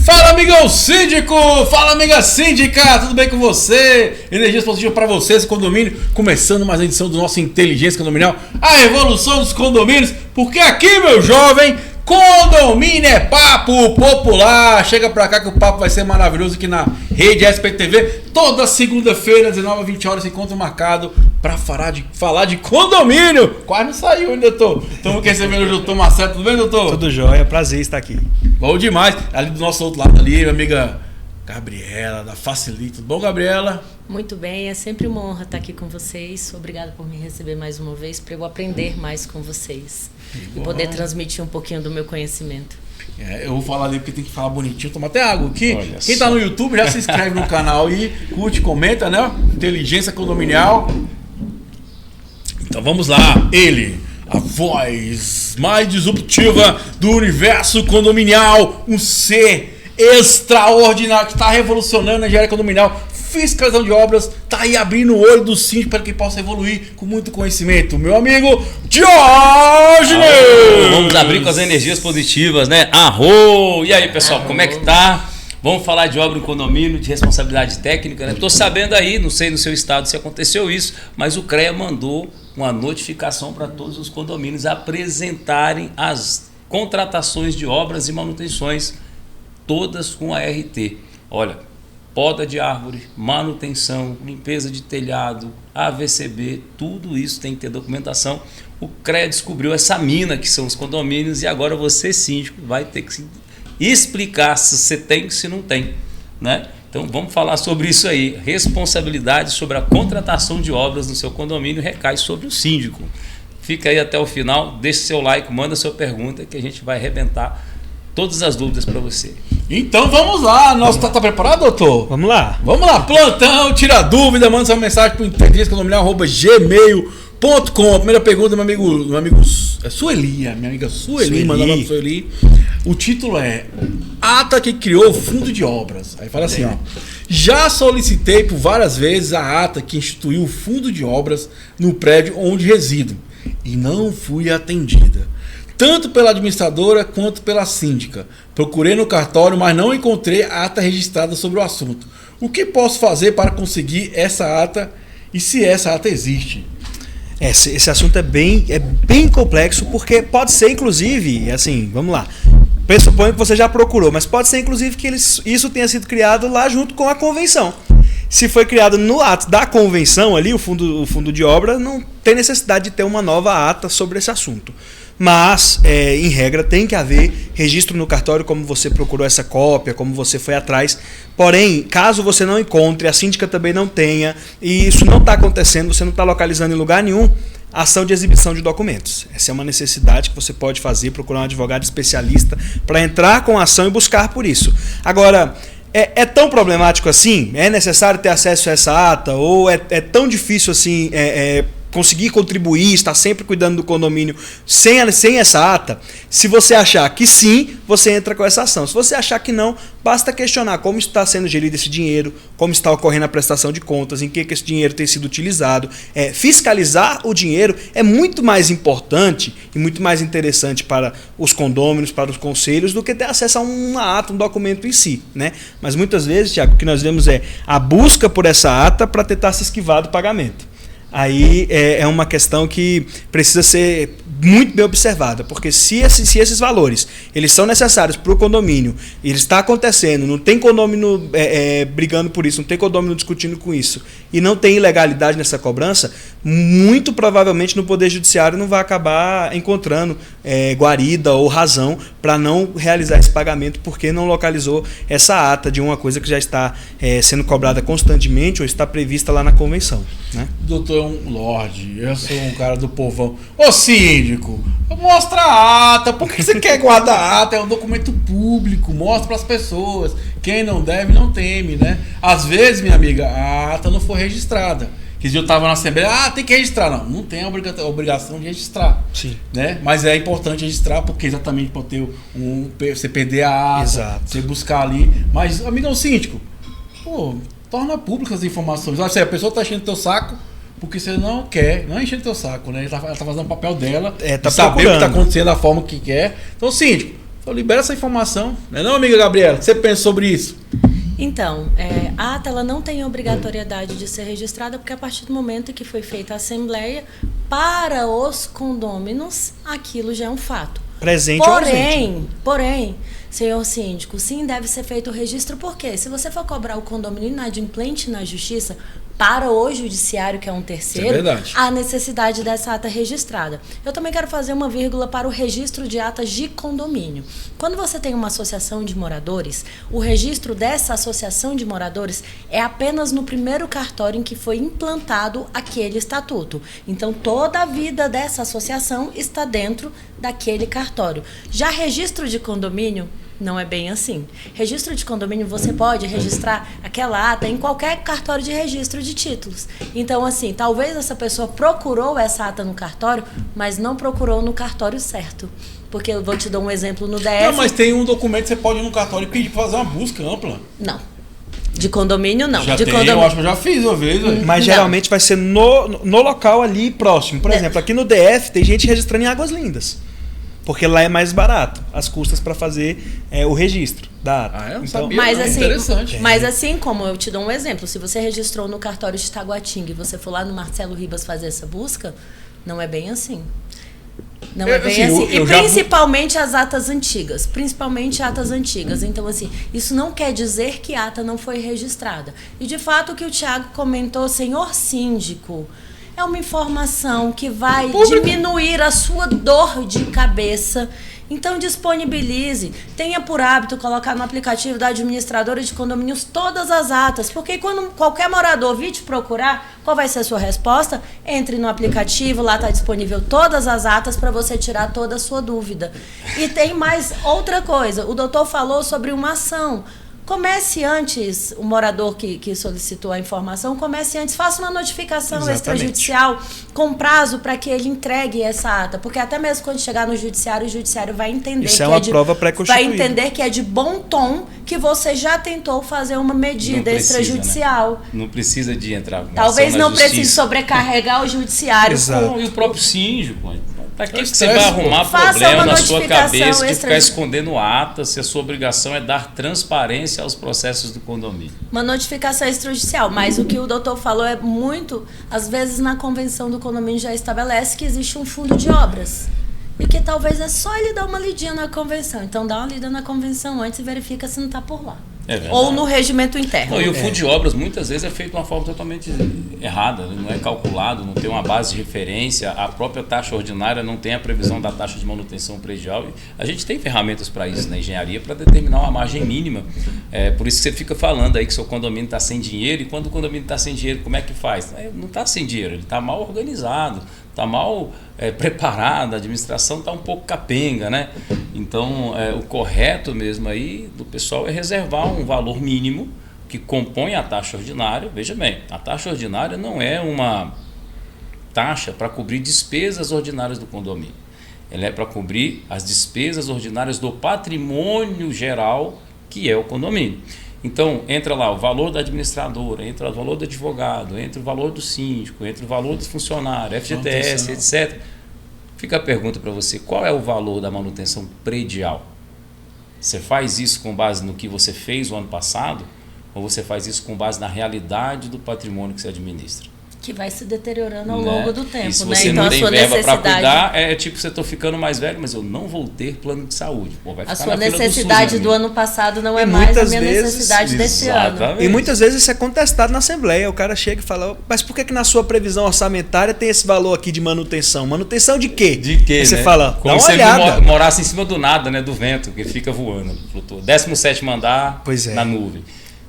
Fala, amigão síndico! Fala, amiga síndica! Tudo bem com você? Energias positivas para você, esse condomínio. Começando mais uma edição do nosso Inteligência Condominial, a evolução dos condomínios. Porque aqui, meu jovem, condomínio é papo popular. Chega pra cá que o papo vai ser maravilhoso aqui na Rede SPTV. Toda segunda-feira, 19 h 20 encontro marcado pra falar de condomínio. Quase não saiu, hein, doutor? Estamos recebendo o doutor Marcelo. Tudo bem, doutor? Tudo jóia, prazer estar aqui. Bom demais. Ali do nosso outro lado ali, minha amiga Gabriela, da Facilita. Tudo bom, Gabriela? Muito bem, é sempre uma honra estar aqui com vocês. Obrigada por me receber mais uma vez, para eu aprender mais com vocês. E poder transmitir um pouquinho do meu conhecimento. Eu vou falar ali porque tem que falar bonitinho. Toma até água aqui. Quem tá no YouTube já se inscreve no canal aí, curte, comenta, né? Inteligência Condominial. Então vamos lá. Ele, a voz mais disruptiva do universo condominial, um ser extraordinário que está revolucionando a engenharia condominial, fiscalização de obras, tá aí abrindo o olho do síndico para que possa evoluir com muito conhecimento. Meu amigo Diógenes! Vamos abrir com as energias positivas, né? Arro! E aí, pessoal, como é que tá? Vamos falar de obra em condomínio, de responsabilidade técnica, né? Tô sabendo aí, não sei no seu estado se aconteceu isso, mas o CREA mandou uma notificação para todos os condomínios apresentarem as contratações de obras e manutenções, todas com a RT. Olha, poda de árvore, manutenção, limpeza de telhado, AVCB, tudo isso tem que ter documentação. O CREA descobriu essa mina que são os condomínios e agora você, síndico, vai ter que explicar se você tem, se não tem, né? Então vamos falar sobre isso aí. Responsabilidade sobre a contratação de obras no seu condomínio recai sobre o síndico. Fica aí até o final, deixe seu like, manda sua pergunta que a gente vai arrebentar todas as dúvidas para você. Então vamos lá. Tá preparado, doutor? Vamos lá. Vamos lá. Plantão, tira dúvida, manda sua mensagem para o inteligênciacondominial@gmail.com. A primeira pergunta, meu amigo Sueli, minha amiga Sueli, mandando para Sueli. O título é Ata que criou o fundo de obras. Aí fala assim, ó. Já solicitei por várias vezes a ata que instituiu o fundo de obras no prédio onde resido e não fui atendida, tanto pela administradora quanto pela síndica. Procurei no cartório, mas não encontrei a ata registrada sobre o assunto. O que posso fazer para conseguir essa ata e se essa ata existe? Esse assunto é bem complexo, porque pode ser, inclusive, assim, vamos lá. Pressuponho que você já procurou, mas pode ser, inclusive, que isso tenha sido criado lá junto com a convenção. Se foi criado no ato da convenção ali, o fundo de obra, não tem necessidade de ter uma nova ata sobre esse assunto. Mas, em regra, tem que haver registro no cartório, como você procurou essa cópia, como você foi atrás. Porém, caso você não encontre, a síndica também não tenha, e isso não está acontecendo, você não está localizando em lugar nenhum, ação de exibição de documentos. Essa é uma necessidade que você pode fazer, procurar um advogado especialista para entrar com a ação e buscar por isso. Agora, é tão problemático assim? É necessário ter acesso a essa ata? Ou é tão difícil assim conseguir contribuir, estar sempre cuidando do condomínio sem essa ata? Se você achar que sim, você entra com essa ação. Se você achar que não, basta questionar como está sendo gerido esse dinheiro, como está ocorrendo a prestação de contas, em que esse dinheiro tem sido utilizado. Fiscalizar o dinheiro é muito mais importante e muito mais interessante para os condôminos, para os conselhos, do que ter acesso a uma ata, um documento em si, né? Mas muitas vezes, Tiago, o que nós vemos é a busca por essa ata para tentar se esquivar do pagamento. Aí é uma questão que precisa ser muito bem observada, porque se esses valores eles são necessários para o condomínio, ele está acontecendo, não tem condomínio brigando por isso, não tem condomínio discutindo com isso, e não tem ilegalidade nessa cobrança, muito provavelmente no Poder Judiciário não vai acabar encontrando guarida ou razão para não realizar esse pagamento, porque não localizou essa ata de uma coisa que já está sendo cobrada constantemente ou está prevista lá na convenção, né? Doutor é um lorde, eu sou um cara do povão. Ô síndico, mostra a ata. Por que você quer guardar a ata? É um documento público, mostra para as pessoas. Quem não deve não teme, né? Às vezes, minha amiga, a ata não foi registrada. Que eu estava na Assembleia, tem que registrar. Não tem a obrigação de registrar. Sim. Né? Mas é importante registrar, porque exatamente para ter você perder a ata, exato, você buscar ali. Mas, amigão síndico, torna públicas as informações. Olha, a pessoa está enchendo o teu saco porque você não quer, não é enchendo o teu saco, né? Ela tá fazendo o papel dela, tá saber o que procurando. está acontecendo da forma que quer. Então, síndico, Então libera essa informação. Não é não, amiga Gabriela? O que você pensa sobre isso? Então, a ata ela não tem obrigatoriedade de ser registrada, porque a partir do momento que foi feita a assembleia, para os condôminos, aquilo já é um fato. Presente ou ausente. Porém, senhor síndico, sim, deve ser feito o registro, porque se você for cobrar o condomínio inadimplente na justiça, para o judiciário, que é um terceiro, há necessidade dessa ata registrada. Eu também quero fazer uma vírgula para o registro de atas de condomínio. Quando você tem uma associação de moradores, o registro dessa associação de moradores é apenas no primeiro cartório em que foi implantado aquele estatuto. Então, toda a vida dessa associação está dentro daquele cartório. Já registro de condomínio, não é bem assim. Registro de condomínio, você pode registrar aquela ata em qualquer cartório de registro de títulos. Então, assim, talvez essa pessoa procurou essa ata no cartório, mas não procurou no cartório certo. Porque eu vou te dar um exemplo no DF. Não, mas tem um documento que você pode ir no cartório e pedir para fazer uma busca ampla. Não. De condomínio, não. Já de tem, condomínio. eu acho que eu já fiz uma vez. Mas geralmente vai ser no local ali próximo. Por exemplo, aqui no DF tem gente registrando em Águas Lindas. Porque lá é mais barato as custas para fazer o registro da ata. Eu não sabia, mas, não. assim, Interessante. Mas assim como eu te dou um exemplo, se você registrou no cartório de Taguatinga e você for lá no Marcelo Ribas fazer essa busca, não é bem assim. Não é bem assim. E principalmente as atas antigas. Principalmente atas antigas. Então, assim, isso não quer dizer que a ata não foi registrada. E, de fato, o que o Thiago comentou, senhor síndico, é uma informação que vai diminuir a sua dor de cabeça. Então, disponibilize. Tenha por hábito colocar no aplicativo da administradora de condomínios todas as atas. Porque quando qualquer morador vir te procurar, qual vai ser a sua resposta? Entre no aplicativo, lá está disponível todas as atas para você tirar toda a sua dúvida. E tem mais outra coisa. O doutor falou sobre uma ação. Comece antes, o morador que solicitou a informação, comece antes, faça uma notificação extrajudicial com prazo para que ele entregue essa ata, porque até mesmo quando chegar no judiciário, o judiciário vai entender isso é uma prova pré-constituída. Vai entender que é de bom tom que você já tentou fazer uma medida extrajudicial. Né? Não precisa de entrar com talvez ação não precise sobrecarregar o judiciário. E o próprio síndico, para que você vai arrumar problema na sua cabeça de ficar escondendo ata, se a sua obrigação é dar transparência aos processos do condomínio? Uma notificação extrajudicial, mas o que o doutor falou é muito, às vezes na convenção do condomínio já estabelece que existe um fundo de obras. E que talvez é só ele dar uma lidinha na convenção. Então dá uma lida na convenção antes e verifica se não está por lá. Ou no regimento interno. E o fundo de obras muitas vezes é feito de uma forma totalmente errada, não é calculado, não tem uma base de referência, a própria taxa ordinária não tem a previsão da taxa de manutenção predial. A gente tem ferramentas para isso na engenharia, para determinar uma margem mínima. Por isso que você fica falando aí que seu condomínio está sem dinheiro, e quando o condomínio está sem dinheiro, como é que faz? Não está sem dinheiro, ele está mal organizado, está mal preparado, a administração está um pouco capenga, né? Então, o correto mesmo aí do pessoal é reservar um valor mínimo que compõe a taxa ordinária. Veja bem, a taxa ordinária não é uma taxa para cobrir despesas ordinárias do condomínio. Ela é para cobrir as despesas ordinárias do patrimônio geral, que é o condomínio. Então, entra lá o valor da administradora, entra o valor do advogado, entra o valor do síndico, entra o valor do funcionário, FGTS, etc. Fica a pergunta para você, qual é o valor da manutenção predial? Você faz isso com base no que você fez o ano passado, ou você faz isso com base na realidade do patrimônio que você administra? Que vai se deteriorando ao longo do tempo. E se você não tem verba para cuidar, é tipo, você estou ficando mais velho, mas eu não vou ter plano de saúde. Vai a sua necessidade do ano passado não é mais a minha necessidade desse ano. E muitas vezes isso é contestado na Assembleia. O cara chega e fala, mas por que na sua previsão orçamentária tem esse valor aqui de manutenção? Manutenção de quê? De quê, Aí você né? fala, como dá uma se olhada. ele morasse em cima do nada, né? Do vento, que fica voando, flutua. 17º andar na nuvem.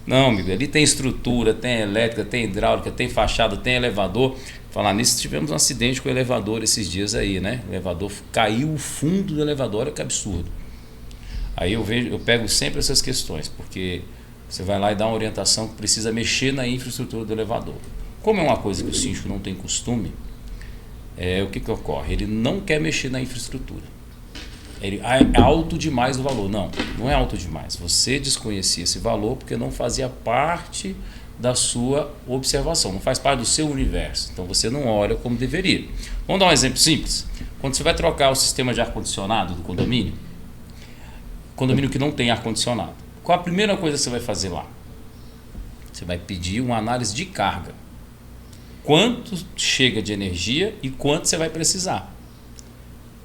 Não, amigo, ali tem estrutura, tem elétrica, tem hidráulica, tem fachada, tem elevador. Falar nisso, tivemos um acidente com o elevador esses dias aí, né? O elevador caiu, o fundo do elevador, olha que absurdo. Aí eu pego sempre essas questões, porque você vai lá e dá uma orientação que precisa mexer na infraestrutura do elevador. Como é uma coisa que o síndico não tem costume, o que ocorre? Ele não quer mexer na infraestrutura. É alto demais o valor. Não, não é alto demais. Você desconhecia esse valor porque não fazia parte da sua observação, não faz parte do seu universo. Então você não olha como deveria. Vamos dar um exemplo simples. Quando você vai trocar o sistema de ar-condicionado do condomínio, condomínio que não tem ar-condicionado. Qual a primeira coisa que você vai fazer lá? Você vai pedir uma análise de carga. Quanto chega de energia e quanto você vai precisar.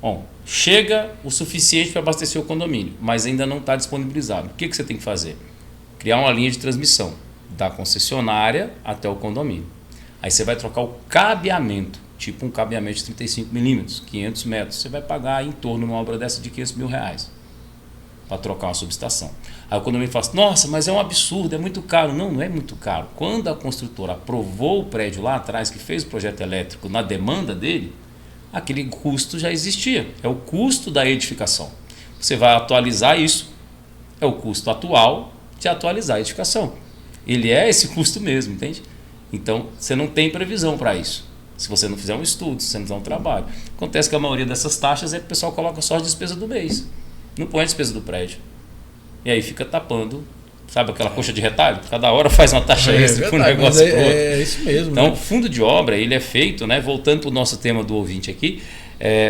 Bom, chega o suficiente para abastecer o condomínio, mas ainda não está disponibilizado. O que você tem que fazer? Criar uma linha de transmissão da concessionária até o condomínio. Aí você vai trocar o cabeamento, tipo um cabeamento de 35 milímetros, 500 metros. Você vai pagar em torno de uma obra dessa de R$500 mil para trocar uma subestação. Aí o condomínio fala assim, nossa, mas é um absurdo, é muito caro. Não, não é muito caro. Quando a construtora aprovou o prédio lá atrás, que fez o projeto elétrico na demanda dele, aquele custo já existia. É o custo da edificação. Você vai atualizar isso. É o custo atual de atualizar a edificação. Ele é esse custo mesmo, entende? Então, você não tem previsão para isso. Se você não fizer um estudo, se você não fizer um trabalho. Acontece que a maioria dessas taxas é que o pessoal coloca só a despesa do mês. Não põe a despesa do prédio. E aí fica tapando, sabe aquela coxa de retalho? Cada hora faz uma taxa extra com um negócio pro outro. É isso mesmo. Então, né? o fundo de obra, ele é feito, né? Voltando para o nosso tema do ouvinte aqui,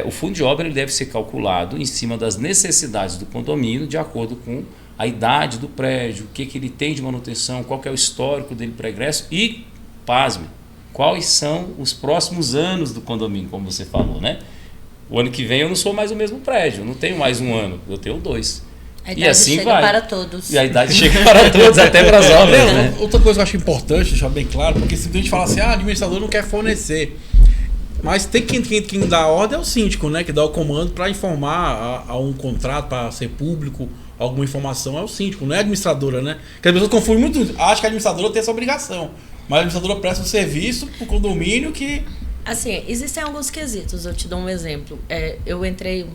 o fundo de obra ele deve ser calculado em cima das necessidades do condomínio, de acordo com a idade do prédio, o que ele tem de manutenção, qual que é o histórico dele pregresso e, pasme, quais são os próximos anos do condomínio, como você falou, né? O ano que vem eu não sou mais o mesmo prédio, eu não tenho mais um ano, eu tenho 2. A idade assim chega vai. para todos. E a idade chega para todos, até para as obras, né? Outra coisa que eu acho importante, deixar bem claro, porque se a gente fala assim, administrador não quer fornecer. Mas tem quem dá a ordem é o síndico, né? Que dá o comando para informar a um contrato, para ser público, alguma informação é o síndico, não é a administradora, né? Porque as pessoas confundem muito, acham que a administradora tem essa obrigação. Mas a administradora presta um serviço para o condomínio que... Assim, existem alguns quesitos, eu te dou um exemplo. Eu entrei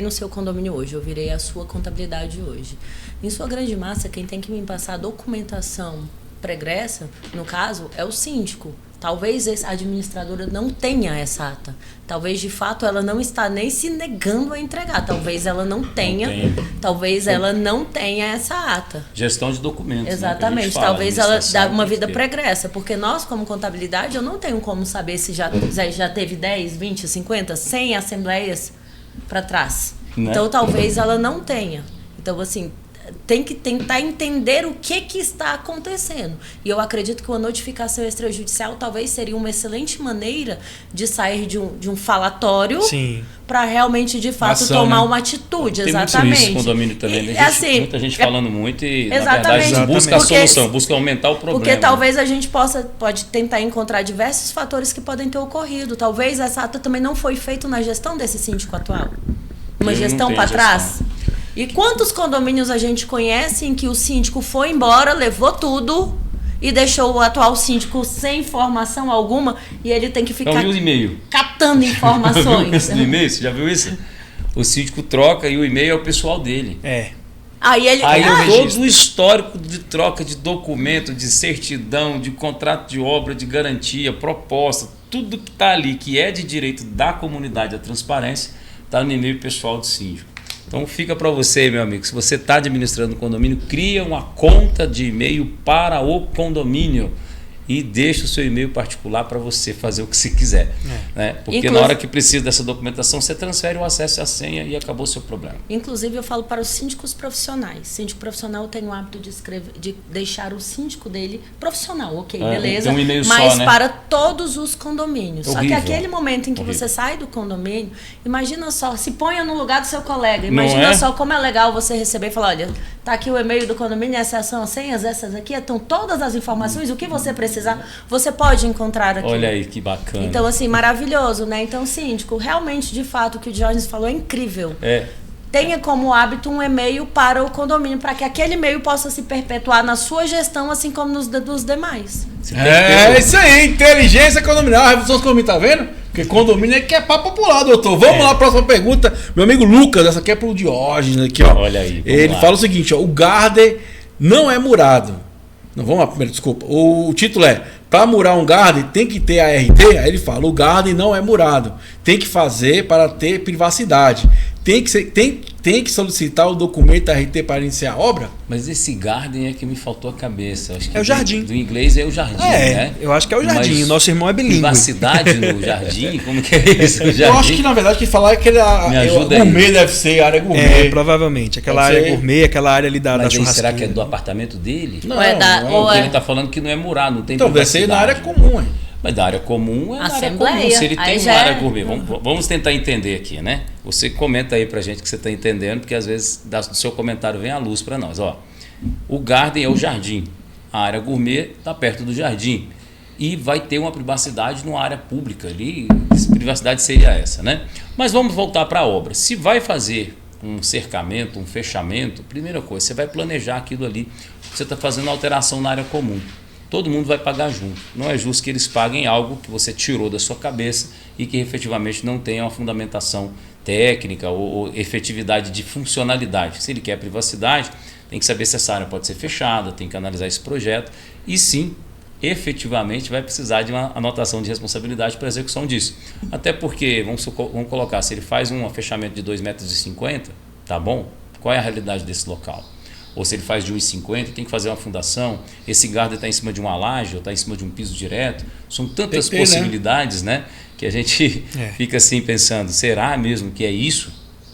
no seu condomínio hoje, eu virei a sua contabilidade hoje. Em sua grande massa, quem tem que me passar a documentação pregressa, no caso, é o síndico. Talvez a administradora não tenha essa ata. Talvez, de fato, ela não está nem se negando a entregar. Talvez ela não tenha. Talvez ela não tenha essa ata. Gestão de documentos. Exatamente. Né, talvez ela dê uma vida pregressa. Porque nós, como contabilidade, eu não tenho como saber se já teve 10, 20, 50, 100 assembleias para trás. Né? Então, talvez ela não tenha. Então, assim... tem que tentar entender o que está acontecendo. E eu acredito que uma notificação extrajudicial talvez seria uma excelente maneira de sair de um falatório para realmente, de fato, ação, tomar né? uma atitude. Tem exatamente. Muito isso, condomínio também. E, assim, muita gente falando muito e, exatamente, na verdade, busca a porque, solução, busca aumentar o problema. Porque talvez a gente pode tentar encontrar diversos fatores que podem ter ocorrido. Talvez essa ata também não foi feita na gestão desse síndico atual. Uma gestão para trás. E quantos condomínios a gente conhece em que o síndico foi embora, levou tudo e deixou o atual síndico sem informação alguma e ele tem que ficar catando informações. No e-mail, você já viu isso? O síndico troca e o e-mail é o pessoal dele. Aí todo o histórico de troca de documento, de certidão, de contrato de obra, de garantia, proposta, tudo que está ali, que é de direito da comunidade, a transparência, está no e-mail pessoal do síndico. Então fica para você, meu amigo, se você está administrando o condomínio, cria uma conta de e-mail para o condomínio e deixa o seu e-mail particular para você fazer o que você quiser. Né? Porque na hora que precisa dessa documentação, você transfere o acesso e a senha e acabou o seu problema. Inclusive, eu falo para os síndicos profissionais. Síndico profissional tem o hábito de deixar o síndico dele profissional, ok, beleza, um e-mail mas só, né? para todos os condomínios. Horrível. Só que aquele momento em que você sai do condomínio, imagina só, se ponha no lugar do seu colega, imagina só como é legal você receber e falar, olha, tá aqui o e-mail do condomínio, essas são as senhas, essas aqui, estão todas as informações, o que você precisar, você pode encontrar aqui. Olha aí, que bacana. Então, assim, maravilhoso, né? Então, síndico, realmente, de fato, o que o Diógenes falou é incrível. Tenha como hábito um e-mail para o condomínio, para que aquele e-mail possa se perpetuar na sua gestão, assim como nos dos demais. Isso aí, inteligência condominial, a revolução dos condomínios, tá vendo? Porque condomínio é que é papo popular, doutor. Vamos lá, próxima pergunta. Meu amigo Lucas, essa aqui é pro Diógenes, aqui, ó. Olha aí. Ele fala o seguinte, ó, o Garden não é murado. Não, vamos lá primeiro, desculpa. O título é, para murar um Garden tem que ter ART? Aí ele fala, o Garden não é murado. Tem que fazer para ter privacidade. Tem tem que solicitar o documento RT para iniciar a obra? Mas esse garden é que me faltou a cabeça. Acho que é o jardim. Do inglês é o jardim, né? Eu acho que é o jardim. Mas o nosso irmão é bilíngue. Privacidade no jardim? Como que é isso? O jardim? Eu acho que, na verdade, que falar é que gourmet deve ser, a área gourmet. Provavelmente. Aquela área gourmet, aquela área ali da churrasqueira. Será que é do apartamento dele? Não, porque ele está falando que não é murado, não tem então, deve ser na área comum, hein? Mas da área comum é Assembleia. Na área comum. Se ele tem uma área gourmet, vamos tentar entender aqui, né? Você comenta aí pra gente que você está entendendo, porque às vezes do seu comentário vem a luz para nós. Ó, o garden é o jardim, a área gourmet está perto do jardim e vai ter uma privacidade numa área pública ali. Privacidade seria essa, né? Mas vamos voltar para a obra. Se vai fazer um cercamento, um fechamento, primeira coisa, você vai planejar aquilo ali. Você está fazendo alteração na área comum. Todo mundo vai pagar junto. Não é justo que eles paguem algo que você tirou da sua cabeça e que efetivamente não tenha uma fundamentação técnica ou efetividade de funcionalidade. Se ele quer privacidade, tem que saber se essa área pode ser fechada, tem que analisar esse projeto e sim, efetivamente vai precisar de uma anotação de responsabilidade para a execução disso. Até porque, vamos colocar, se ele faz um fechamento de 2,50 metros, tá bom? Qual é a realidade desse local? Ou se ele faz de 1,50, tem que fazer uma fundação, esse garden está em cima de uma laje ou está em cima de um piso direto. São tantas possibilidades, né? Que a gente fica assim pensando, será mesmo que é isso?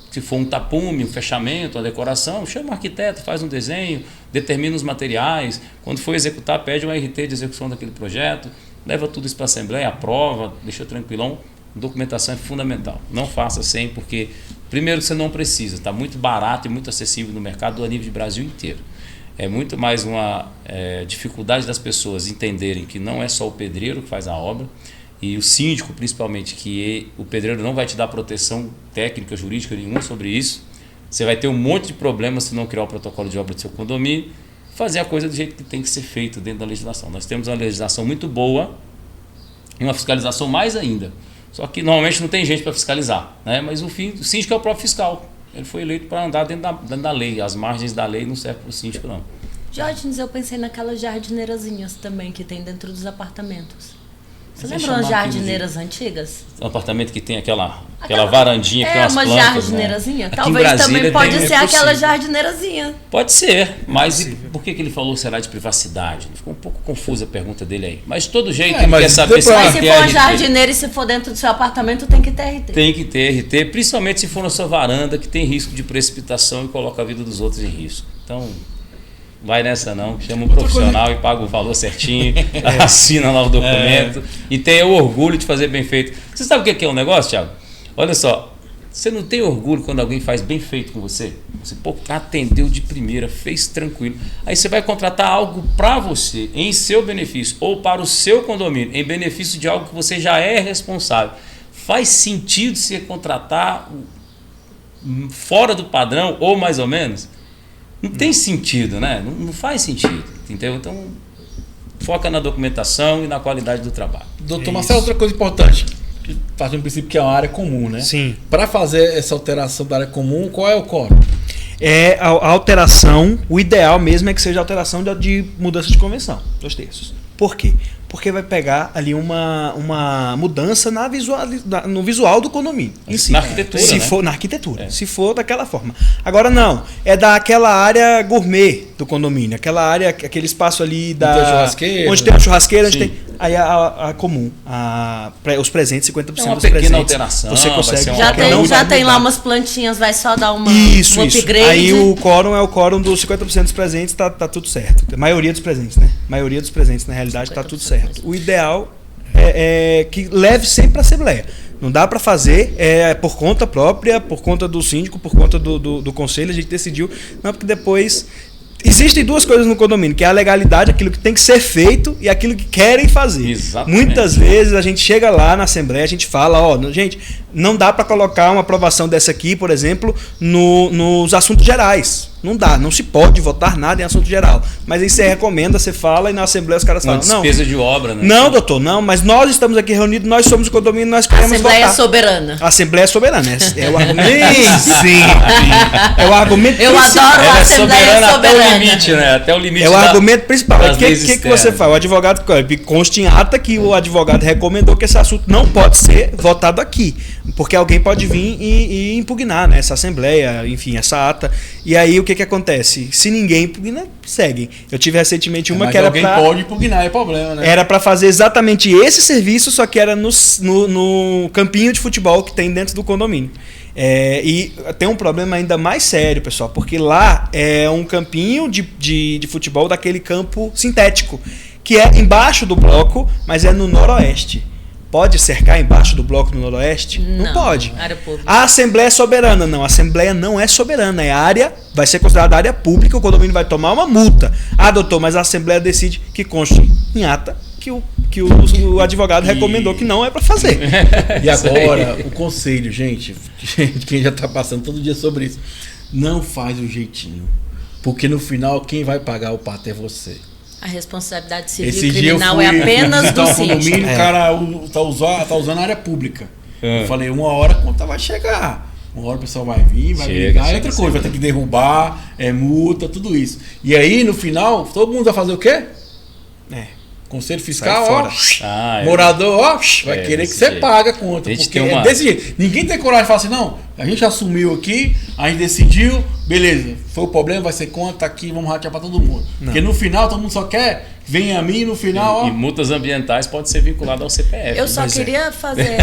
Se for um tapume, um fechamento, uma decoração, chama o arquiteto, faz um desenho, determina os materiais, quando for executar, pede um RT de execução daquele projeto, leva tudo isso para a Assembleia, aprova, deixa tranquilão. Documentação é fundamental. Não faça sem, porque primeiro você não precisa, está muito barato e muito acessível no mercado a nível de Brasil inteiro. É muito mais uma dificuldade das pessoas entenderem que não é só o pedreiro que faz a obra e o síndico principalmente, que o pedreiro não vai te dar proteção técnica, jurídica nenhuma sobre isso. Você vai ter um monte de problemas se não criar o protocolo de obra do seu condomínio, fazer a coisa do jeito que tem que ser feito dentro da legislação. Nós temos uma legislação muito boa e uma fiscalização mais ainda. Só que normalmente não tem gente para fiscalizar, né? Mas o síndico é o próprio fiscal. Ele foi eleito para andar dentro da lei. As margens da lei não servem para o síndico, não. Jorge, eu pensei naquelas jardineirazinhas também que tem dentro dos apartamentos. Você Mas lembra umas jardineiras antigas? Um apartamento que tem aquela varandinha que tem umas plantas. É, uma jardineirazinha. Né? Talvez também pode ser aquela jardineirazinha. Pode ser, mas por que ele falou será de privacidade? Ficou um pouco confusa a pergunta dele aí. Mas de todo jeito ele quer saber se Mas se for uma jardineira e se for dentro do seu apartamento, tem que ter RT. Tem que ter RT, principalmente se for na sua varanda, que tem risco de precipitação e coloca a vida dos outros em risco. Então, vai nessa não, chama um profissional e paga o valor certinho, assina lá o documento e tenha o orgulho de fazer bem feito. Você sabe o que é um negócio, Thiago? Olha só, você não tem orgulho quando alguém faz bem feito com você? Você atendeu de primeira, fez tranquilo. Aí você vai contratar algo para você, em seu benefício, ou para o seu condomínio, em benefício de algo que você já é responsável. Faz sentido você contratar fora do padrão, ou mais ou menos? Não tem sentido, né? Não faz sentido, entendeu? Então, foca na documentação e na qualidade do trabalho. Doutor Marcelo, outra coisa importante, que faz um princípio que é uma área comum, né? Sim. Para fazer essa alteração da área comum, qual é o quórum? A alteração, o ideal mesmo é que seja alteração de mudança de convenção, 2/3. Por quê? Porque vai pegar ali uma mudança no visual do condomínio. Em si. Na arquitetura, se né? for na arquitetura, se for daquela forma. Agora não, é daquela área gourmet do condomínio, aquela área, aquele espaço ali onde tem uma churrasqueira, onde tem aí a comum, os presentes, 50% dos presentes. Uma pequena alteração. Você consegue. Já tem lá umas plantinhas, vai só dar um upgrade. Aí o quórum é o quórum dos 50% dos presentes, tá tudo certo. A maioria dos presentes, né? A maioria dos presentes, na realidade, tá tudo certo. O ideal é que leve sempre para a Assembleia. Não dá para fazer por conta própria, por conta do síndico, por conta do conselho. A gente decidiu. Não, porque depois existem duas coisas no condomínio, que é a legalidade, aquilo que tem que ser feito e aquilo que querem fazer. Exatamente. Muitas vezes a gente chega lá na Assembleia, a gente fala, gente, não dá para colocar uma aprovação dessa aqui, por exemplo, nos assuntos gerais. Não dá, não se pode votar nada em assunto geral. Mas aí você recomenda, você fala e na Assembleia os caras falam, não. Despesa de obra, né? Não, doutor, não, mas nós estamos aqui reunidos, nós somos o condomínio, nós queremos votar. A Assembleia é soberana. A Assembleia é soberana, é o argumento. Sim. É o argumento Eu principal. adoro a Assembleia soberana. Até o limite, né? Até o limite. É o argumento principal. O que você faz? O advogado consta em ata que o advogado recomendou que esse assunto não pode ser votado aqui. Porque alguém pode vir e impugnar, né, essa assembleia, enfim, essa ata. E aí o que acontece? Se ninguém impugna, seguem. Eu tive recentemente uma que era alguém pode impugnar, é problema, né? Era para fazer exatamente esse serviço, só que era no campinho de futebol que tem dentro do condomínio. E tem um problema ainda mais sério, pessoal, porque lá é um campinho de futebol daquele campo sintético, que é embaixo do bloco, mas é no noroeste. Pode cercar embaixo do bloco no noroeste? Não pode. Área pública. A Assembleia é soberana? Não, a Assembleia não é soberana, é área, vai ser considerada área pública, o condomínio vai tomar uma multa. Ah, doutor, mas a Assembleia decide que conste em ata que o advogado recomendou que não é para fazer. E agora, o conselho, gente, quem já está passando todo dia sobre isso, não faz o jeitinho, porque no final quem vai pagar o pato é você. A responsabilidade civil e criminal é apenas do síndico. O cara tá usando a área pública. Eu falei, uma hora a conta vai chegar. Uma hora o pessoal vai vir, vai brigar, e outra coisa, vai ter que derrubar, multa, tudo isso. E aí, no final, todo mundo vai fazer o quê? Conselho fiscal, ó, morador, ó, vai querer que você pague a conta. Porque é desse jeito. Ninguém tem coragem de falar assim, não, a gente assumiu aqui, a gente decidiu, beleza, foi o problema, vai ser conta, tá aqui, vamos ratear pra todo mundo. Não. Porque no final, todo mundo só quer, vem a mim, no final, ó. E multas ambientais podem ser vinculadas ao CPF. Eu só queria fazer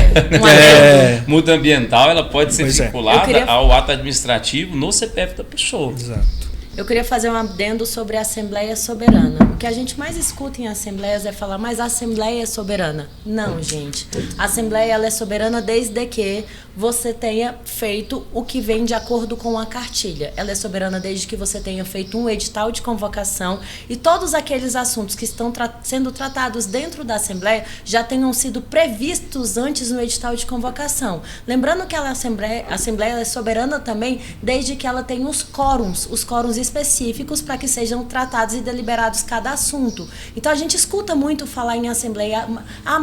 multa ambiental, ela pode ser vinculada ao ato administrativo no CPF da pessoa. Exato. Eu queria fazer um adendo sobre a Assembleia Soberana. O que a gente mais escuta em assembleias é falar, mas a Assembleia é soberana. Não, gente. A Assembleia ela é soberana desde que você tenha feito o que vem de acordo com a cartilha. Ela é soberana desde que você tenha feito um edital de convocação e todos aqueles assuntos que estão sendo tratados dentro da Assembleia já tenham sido previstos antes no edital de convocação. Lembrando que a Assembleia é soberana também desde que ela tenha os quórums específicos para que sejam tratados e deliberados cada assunto. Então a gente escuta muito falar em Assembleia,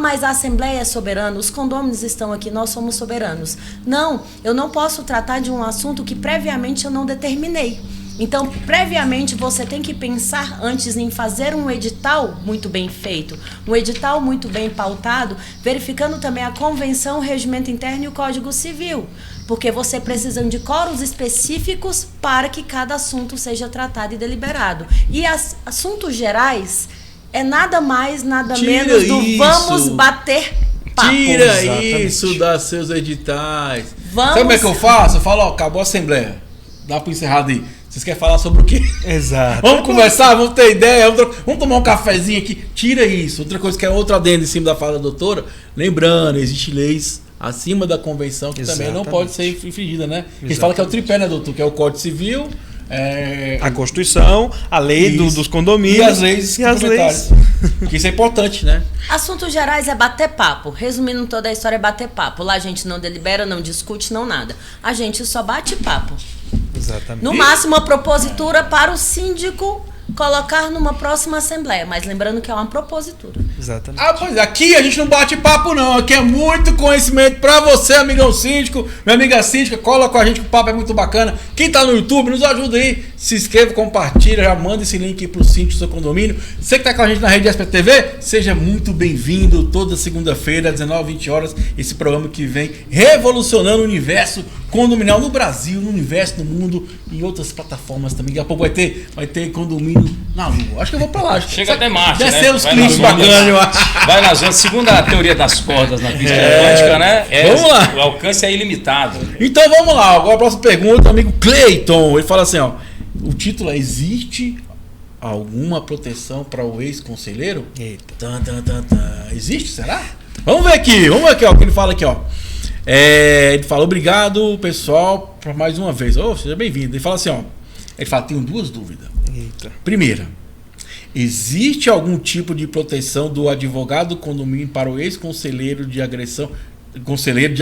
mas a Assembleia é soberana, os condôminos estão aqui, nós somos soberanos. Não, eu não posso tratar de um assunto que previamente eu não determinei. Então, previamente, você tem que pensar antes em fazer um edital muito bem feito, um edital muito bem pautado, verificando também a convenção, o regimento interno e o Código Civil, porque você precisa de quóruns específicos para que cada assunto seja tratado e deliberado. E assuntos gerais é nada mais, nada menos do vamos bater papo. Tira isso das seus editais. Sabe como é que eu faço? Eu falo, ó, acabou a Assembleia. Dá para encerrar aí. Vocês querem falar sobre o quê? Exato. Vamos conversar, vamos ter ideia, vamos tomar um cafezinho aqui. Tira isso. Outra coisa que é outro adendo em cima da fala da doutora, lembrando, existem leis acima da convenção que também não pode ser infringida, né? Eles falam que é o tripé, né, doutor? Que é o Código Civil, a Constituição, a lei dos condomínios e as leis complementares. Que isso é importante, né? Assuntos gerais é bater papo. Resumindo toda a história, é bater papo. Lá a gente não delibera, não discute, não nada. A gente só bate papo. Exatamente. No máximo, uma propositura para o síndico colocar numa próxima assembleia, mas lembrando que é uma propositura. Exatamente. Pois é, aqui a gente não bate papo não, aqui é muito conhecimento pra você, amigão síndico, minha amiga síndica, cola com a gente que o papo é muito bacana. Quem tá no YouTube, nos ajuda aí, se inscreva, compartilha, já manda esse link aí pro síndico do seu condomínio. Você que tá com a gente na Rede SPT TV, seja muito bem-vindo, toda segunda-feira, 19h20, esse programa que vem revolucionando o universo condominial no Brasil, no universo, no mundo e em outras plataformas também. Daqui a pouco vai ter condomínio na Lua. Acho que eu vou pra lá. Chega até Marte, deve né? ser os clientes bacanas. Vai nas zonas. Segundo a teoria das cordas na física quântica, né? Vamos lá. O alcance é ilimitado. Então vamos lá. Agora a próxima pergunta, o amigo Cleiton. Ele fala assim, ó. O título é: existe alguma proteção para o ex-conselheiro? Eita. Existe? Será? Vamos ver aqui, ó. O que ele fala aqui, ó. Ele fala: obrigado, pessoal, por mais uma vez. Seja bem-vindo. Ele fala assim, ó. Ele fala: tenho duas dúvidas. Eita. Primeira, existe algum tipo de proteção do advogado do condomínio para o ex-conselheiro de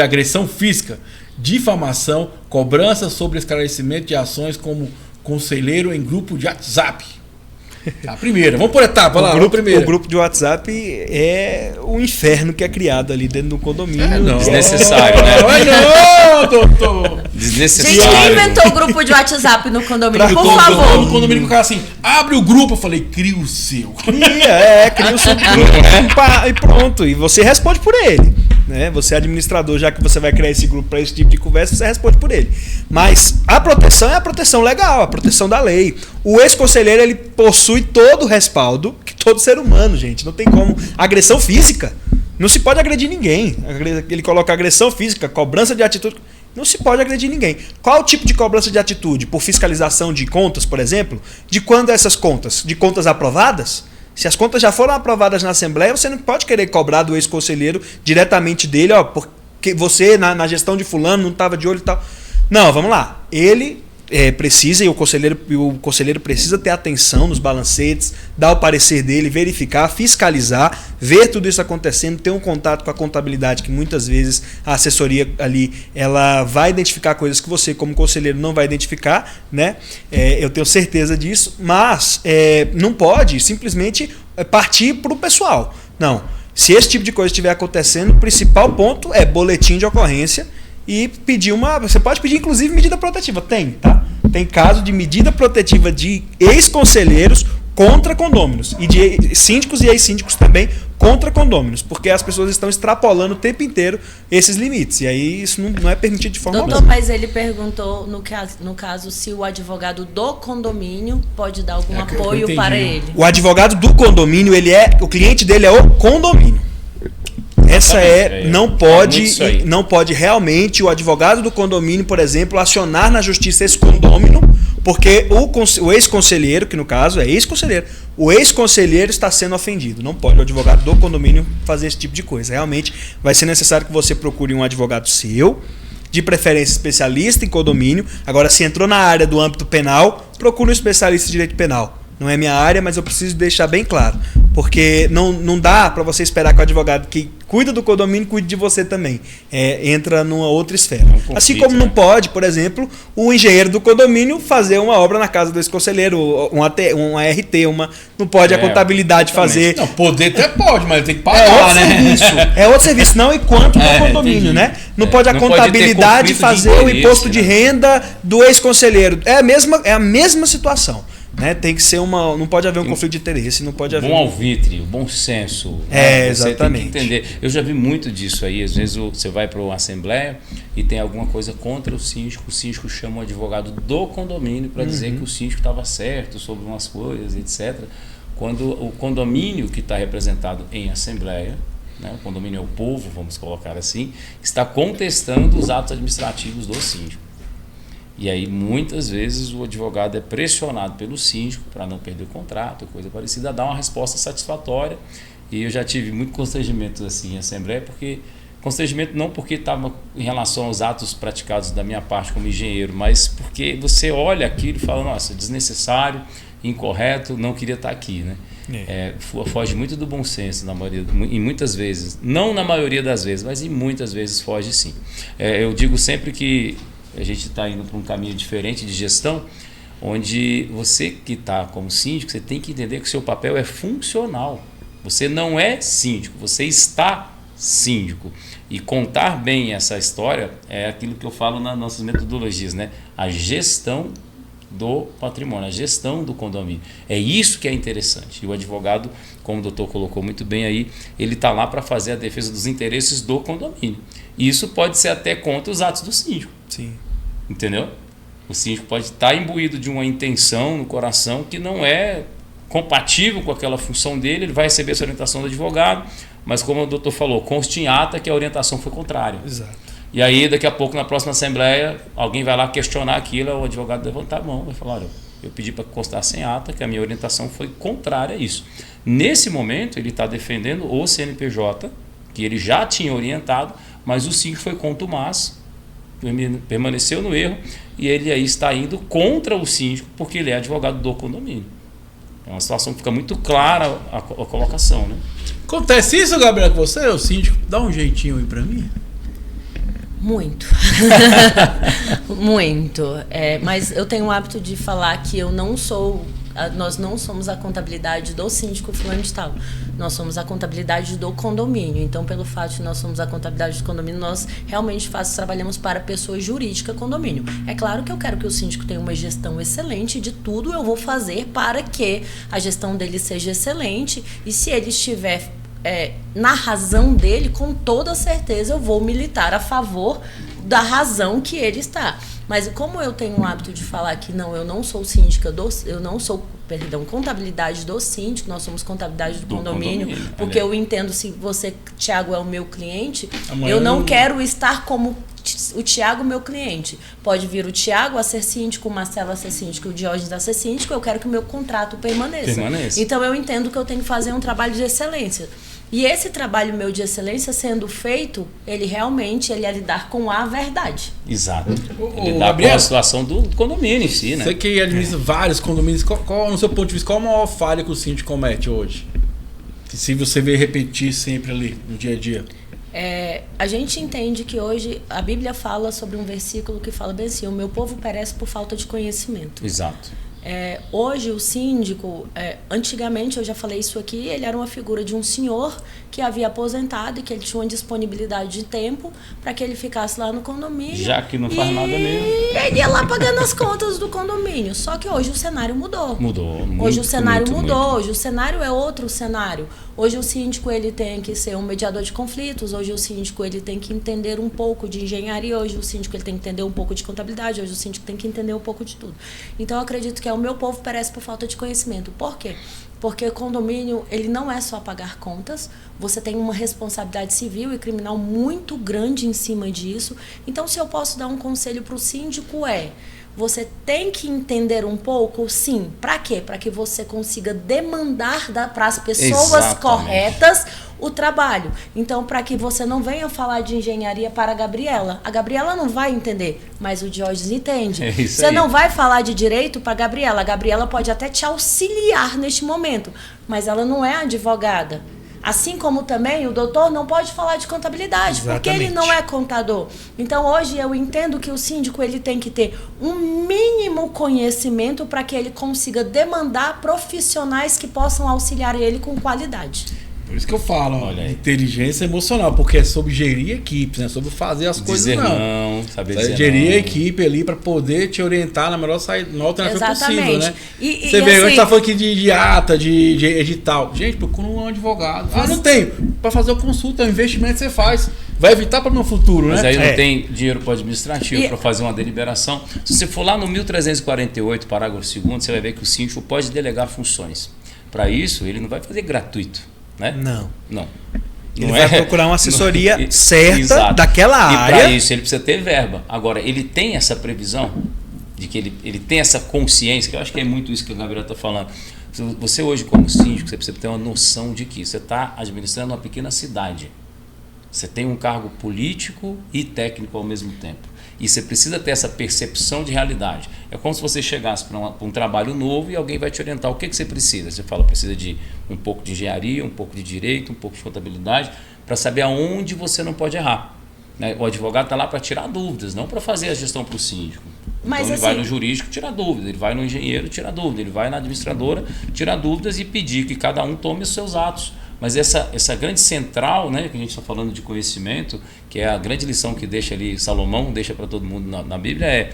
agressão física, difamação, cobrança sobre esclarecimento de ações como conselheiro em grupo de WhatsApp? A primeira, vamos por etapa lá. O grupo de WhatsApp é o inferno que é criado ali dentro do condomínio. Desnecessário, né? Não, doutor. Desnecessário. Gente, quem inventou o grupo de WhatsApp no condomínio? Por favor. No condomínio que o cara assim, abre o grupo. Eu falei, cria o seu. Cria o seu grupo. E pronto. E você responde por ele. né? Você é administrador, já que você vai criar esse grupo para esse tipo de conversa, você responde por ele. Mas a proteção é a proteção legal, a proteção da lei. O ex-conselheiro, ele possui todo o respaldo que todo ser humano, gente. Não tem como. Agressão física. Não se pode agredir ninguém. Ele coloca agressão física, cobrança de atitude. Não se pode agredir ninguém. Qual o tipo de cobrança de atitude? Por fiscalização de contas, por exemplo? De quando essas contas? De contas aprovadas? Se as contas já foram aprovadas na Assembleia, você não pode querer cobrar do ex-conselheiro diretamente dele, ó, porque você na gestão de fulano não estava de olho e tal. Não, vamos lá. Ele precisa, e o conselheiro precisa ter atenção nos balancetes, dar o parecer dele, verificar, fiscalizar, ver tudo isso acontecendo, ter um contato com a contabilidade, que muitas vezes a assessoria ali, ela vai identificar coisas que você, como conselheiro, não vai identificar, né? Eu tenho certeza disso, mas não pode simplesmente partir para o pessoal. Não. Se esse tipo de coisa estiver acontecendo, o principal ponto é boletim de ocorrência e pedir você pode pedir inclusive medida protetiva. Tá? Tem caso de medida protetiva de ex-conselheiros contra condôminos e de síndicos e ex-síndicos também contra condôminos, porque as pessoas estão extrapolando o tempo inteiro esses limites, e aí isso não é permitido de forma alguma. Doutor, mas ele perguntou, no caso, se o advogado do condomínio pode dar algum apoio para ele. O advogado do condomínio, o cliente dele é o condomínio. Essa não pode realmente o advogado do condomínio, por exemplo, acionar na justiça esse condômino, porque o ex-conselheiro, que no caso é ex-conselheiro, o ex-conselheiro está sendo ofendido. Não pode o advogado do condomínio fazer esse tipo de coisa. Realmente vai ser necessário que você procure um advogado seu, de preferência especialista em condomínio. Agora, se entrou na área do âmbito penal, procure um especialista em direito penal. Não é minha área, mas eu preciso deixar bem claro. Porque não dá para você esperar que o advogado que cuida do condomínio cuide de você também. Entra numa outra esfera. Conflito, assim como não pode, por exemplo, o engenheiro do condomínio fazer uma obra na casa do ex-conselheiro, uma RT, não pode a contabilidade fazer. Não, poder até pode, mas tem que pagar, É outro serviço, não enquanto do condomínio, né? Não pode a contabilidade fazer o imposto de renda do ex-conselheiro. É a mesma situação. Né? Tem que ser não pode haver um conflito de interesse, não pode haver. Bom alvitre, bom senso. Exatamente. Você tem que entender. Eu já vi muito disso aí. Às vezes você vai para uma assembleia e tem alguma coisa contra o síndico chama o advogado do condomínio para dizer que o síndico estava certo sobre umas coisas, etc. Quando o condomínio que está representado em assembleia, né? O condomínio é o povo, vamos colocar assim, está contestando os atos administrativos do síndico. E aí, muitas vezes, o advogado é pressionado pelo síndico para não perder o contrato, coisa parecida, a dar uma resposta satisfatória. E eu já tive muito constrangimento assim, em assembleia, constrangimento não porque estava em relação aos atos praticados da minha parte como engenheiro, mas porque você olha aquilo e fala, nossa, desnecessário, incorreto, não queria estar aqui, né? Foge muito do bom senso, em muitas vezes, não na maioria das vezes, mas em muitas vezes foge sim. Eu digo sempre que a gente está indo para um caminho diferente de gestão, onde você que está como síndico, você tem que entender que o seu papel é funcional. Você não é síndico, você está síndico. E contar bem essa história é aquilo que eu falo nas nossas metodologias, né? A gestão do patrimônio, a gestão do condomínio. É isso que é interessante. E o advogado, como o doutor colocou muito bem aí, ele está lá para fazer a defesa dos interesses do condomínio. E isso pode ser até contra os atos do síndico. Sim. Entendeu? O síndico pode estar imbuído de uma intenção no coração que não é compatível com aquela função dele, ele vai receber essa orientação do advogado, mas como o doutor falou, conste em ata que a orientação foi contrária. Exato. E aí, daqui a pouco, na próxima assembleia, alguém vai lá questionar aquilo, o advogado levantar a mão e vai falar, olha, eu pedi para constar sem ata que a minha orientação foi contrária a isso. Nesse momento, ele está defendendo o CNPJ, que ele já tinha orientado, mas o síndico foi contumaz, permaneceu no erro, e ele aí está indo contra o síndico, porque ele é advogado do condomínio. É uma situação que fica muito clara a colocação, né? Acontece isso, Gabriel, com você? O síndico dá um jeitinho aí para mim? Muito. Muito. Mas eu tenho o hábito de falar que nós não somos a contabilidade do síndico fulano de tal. Nós somos a contabilidade do condomínio. Então, pelo fato de nós somos a contabilidade do condomínio, nós realmente trabalhamos para a pessoa jurídica condomínio. É claro que eu quero que o síndico tenha uma gestão excelente, de tudo eu vou fazer para que a gestão dele seja excelente, e se ele estiver na razão dele, com toda certeza eu vou militar a favor da razão que ele está. Mas como eu tenho o hábito de falar que eu não sou síndica contabilidade do síndico, nós somos contabilidade do condomínio, porque eu entendo, se você, Thiago, é o meu cliente, eu não quero estar como o Thiago, meu cliente. Pode vir o Thiago a ser síndico, o Marcelo a ser síndico, o Diógenes a ser síndico, eu quero que o meu contrato permaneça. Então eu entendo que eu tenho que fazer um trabalho de excelência. E esse trabalho meu de excelência sendo feito, ele é lidar com a verdade. Exato. Ele lidar com a situação do condomínio em si, né? Você que administra vários condomínios, qual, no seu ponto de vista, qual a maior falha que o síndico comete hoje? Que se você vê repetir sempre ali no dia a dia? A gente entende que hoje a Bíblia fala sobre um versículo que fala bem assim: o meu povo perece por falta de conhecimento. Exato. Hoje o síndico, antigamente, eu já falei isso aqui, ele era uma figura de um senhor que havia aposentado e que ele tinha uma disponibilidade de tempo para que ele ficasse lá no condomínio. Já que não faz nada mesmo. Ele ia lá pagando as contas do condomínio. Só que hoje o cenário mudou. Hoje o cenário mudou. Hoje o cenário é outro cenário. Hoje o síndico ele tem que ser um mediador de conflitos. Hoje o síndico ele tem que entender um pouco de engenharia. Hoje o síndico ele tem que entender um pouco de contabilidade. Hoje o síndico tem que entender um pouco de tudo. Então eu acredito que o meu povo perece por falta de conhecimento. Por quê? Porque o condomínio, ele não é só pagar contas, você tem uma responsabilidade civil e criminal muito grande em cima disso. Então, se eu posso dar um conselho para o síndico você tem que entender um pouco, sim. Para quê? Para que você consiga demandar para as pessoas corretas o trabalho. Então, para que você não venha falar de engenharia para a Gabriela. A Gabriela não vai entender, mas o Diógenes entende. Você não vai falar de direito para a Gabriela. A Gabriela pode até te auxiliar neste momento, mas ela não é advogada. Assim como também o doutor não pode falar de contabilidade, porque ele não é contador. Então, hoje eu entendo que o síndico ele tem que ter um mínimo conhecimento para que ele consiga demandar profissionais que possam auxiliar ele com qualidade. Por isso que eu falo, inteligência emocional, porque é sobre gerir equipes, não é sobre fazer as coisas saber dizer gerir a equipe ali para poder te orientar na melhor alternativa possível, né? Você vê, assim, a gente tá falando aqui de ata, de edital. Gente, procura um advogado. Não tenho. Para fazer a consulta, é um investimento que você faz. Vai evitar para o meu futuro, né? Mas aí não tem dinheiro para o administrativo para fazer uma deliberação. Se você for lá no 1348, parágrafo 2º, você vai ver que o síndico pode delegar funções. Para isso, ele não vai fazer gratuito. Né? Não. Ele vai procurar uma assessoria certa daquela área. E para isso ele precisa ter verba. Agora, ele tem essa previsão de que ele tem essa consciência, que eu acho que é muito isso que a Gabriela está falando. Você hoje, como síndico, você precisa ter uma noção de que você está administrando uma pequena cidade. Você tem um cargo político e técnico ao mesmo tempo. E você precisa ter essa percepção de realidade. É como se você chegasse para um trabalho novo e alguém vai te orientar o que você precisa. Você fala, precisa de um pouco de engenharia, um pouco de direito, um pouco de contabilidade, para saber aonde você não pode errar. O advogado está lá para tirar dúvidas, não para fazer a gestão para o síndico. Então ele vai no jurídico tirar dúvidas, ele vai no engenheiro tirar dúvidas, ele vai na administradora tirar dúvidas e pedir que cada um tome os seus atos. Mas essa grande central, né, que a gente está falando de conhecimento, que é a grande lição que deixa ali Salomão, deixa para todo mundo na Bíblia,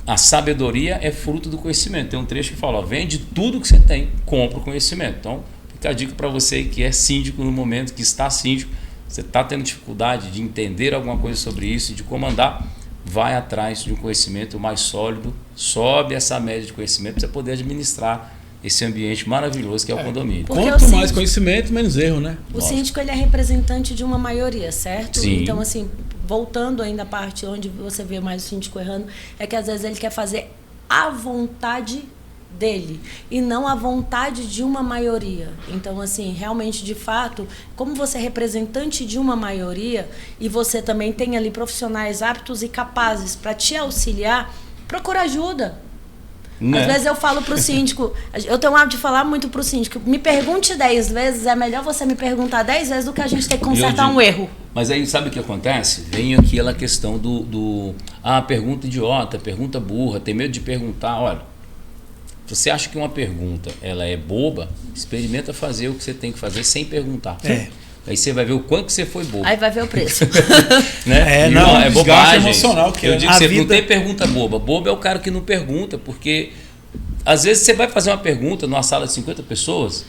a sabedoria é fruto do conhecimento. Tem um trecho que fala, vende tudo que você tem, compra o conhecimento. Então, fica a dica para você que é síndico no momento, que está síndico, você está tendo dificuldade de entender alguma coisa sobre isso e de comandar, vai atrás de um conhecimento mais sólido, sobe essa média de conhecimento para você poder administrar esse ambiente maravilhoso que é o condomínio. Quanto mais conhecimento, menos erro, né? O síndico ele é representante de uma maioria, certo? Sim. Então, assim, voltando ainda à parte onde você vê mais o síndico errando, é que às vezes ele quer fazer a vontade dele e não a vontade de uma maioria. Então, assim, realmente, de fato, como você é representante de uma maioria e você também tem ali profissionais aptos e capazes para te auxiliar, procura ajuda. Às vezes eu falo pro síndico, eu tenho o hábito de falar muito pro síndico, me pergunte 10 vezes, é melhor você me perguntar 10 vezes do que a gente ter que consertar um erro. Mas aí sabe o que acontece? Vem aquela questão pergunta idiota, pergunta burra, tem medo de perguntar. Olha, você acha que uma pergunta ela é boba? Experimenta fazer o que você tem que fazer sem perguntar. Aí você vai ver o quanto que você foi bobo. Aí vai ver o preço. Né? É bobagem. Emocional que eu digo que você não tem pergunta boba. Bobo é o cara que não pergunta, porque às vezes você vai fazer uma pergunta numa sala de 50 pessoas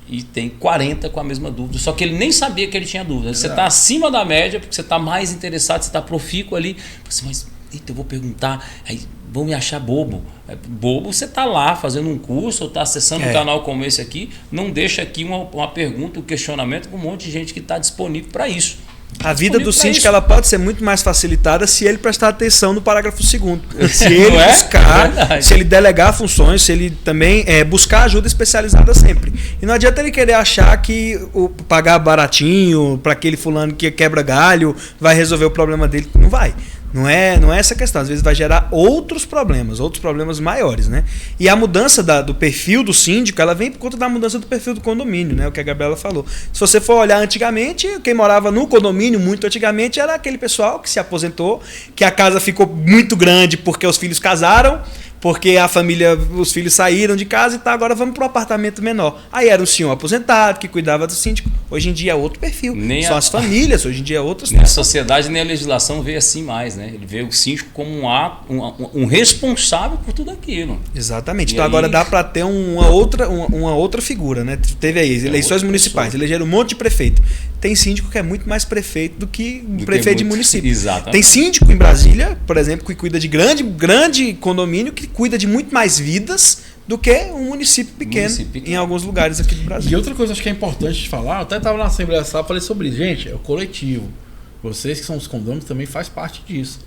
e tem 40 com a mesma dúvida. Só que ele nem sabia que ele tinha dúvida. Você está acima da média, porque você está mais interessado, você está profícuo ali. Você, mas eita, eu vou perguntar, aí vão me achar bobo. Bobo, você está lá fazendo um curso ou está acessando um canal como esse aqui, não deixa aqui uma pergunta, um questionamento com um monte de gente que está disponível para isso. A vida do síndico ela pode ser muito mais facilitada se ele prestar atenção no parágrafo 2º. Se ele buscar, se ele delegar funções, se ele também buscar ajuda especializada sempre. E não adianta ele querer achar que pagar baratinho para aquele fulano que quebra galho vai resolver o problema dele. Não vai. Não é essa questão. Às vezes vai gerar outros problemas maiores, né? E a mudança do perfil do síndico, ela vem por conta da mudança do perfil do condomínio, né? O que a Gabriela falou. Se você for olhar antigamente, quem morava no condomínio muito antigamente era aquele pessoal que se aposentou, que a casa ficou muito grande porque os filhos casaram, porque os filhos saíram de casa e tá, agora vamos para um apartamento menor. Aí era o senhor aposentado que cuidava do síndico. Hoje em dia é outro perfil. São as famílias, hoje em dia é outras pessoas. Nem a sociedade nem a legislação vê assim mais, né? Ele vê o síndico como um responsável por tudo aquilo. Exatamente. Então agora dá para ter uma outra figura, né? Teve aí eleições municipais, elegeram um monte de prefeito. Tem síndico que é muito mais prefeito do que prefeito de município. Exatamente. Tem síndico em Brasília, por exemplo, que cuida de grande condomínio, que cuida de muito mais vidas do que um município pequeno em alguns lugares aqui do Brasil. E outra coisa acho que é importante falar, eu até estava na Assembleia Sala, falei sobre isso. Gente, é o coletivo. Vocês que são os condôminos também faz parte disso.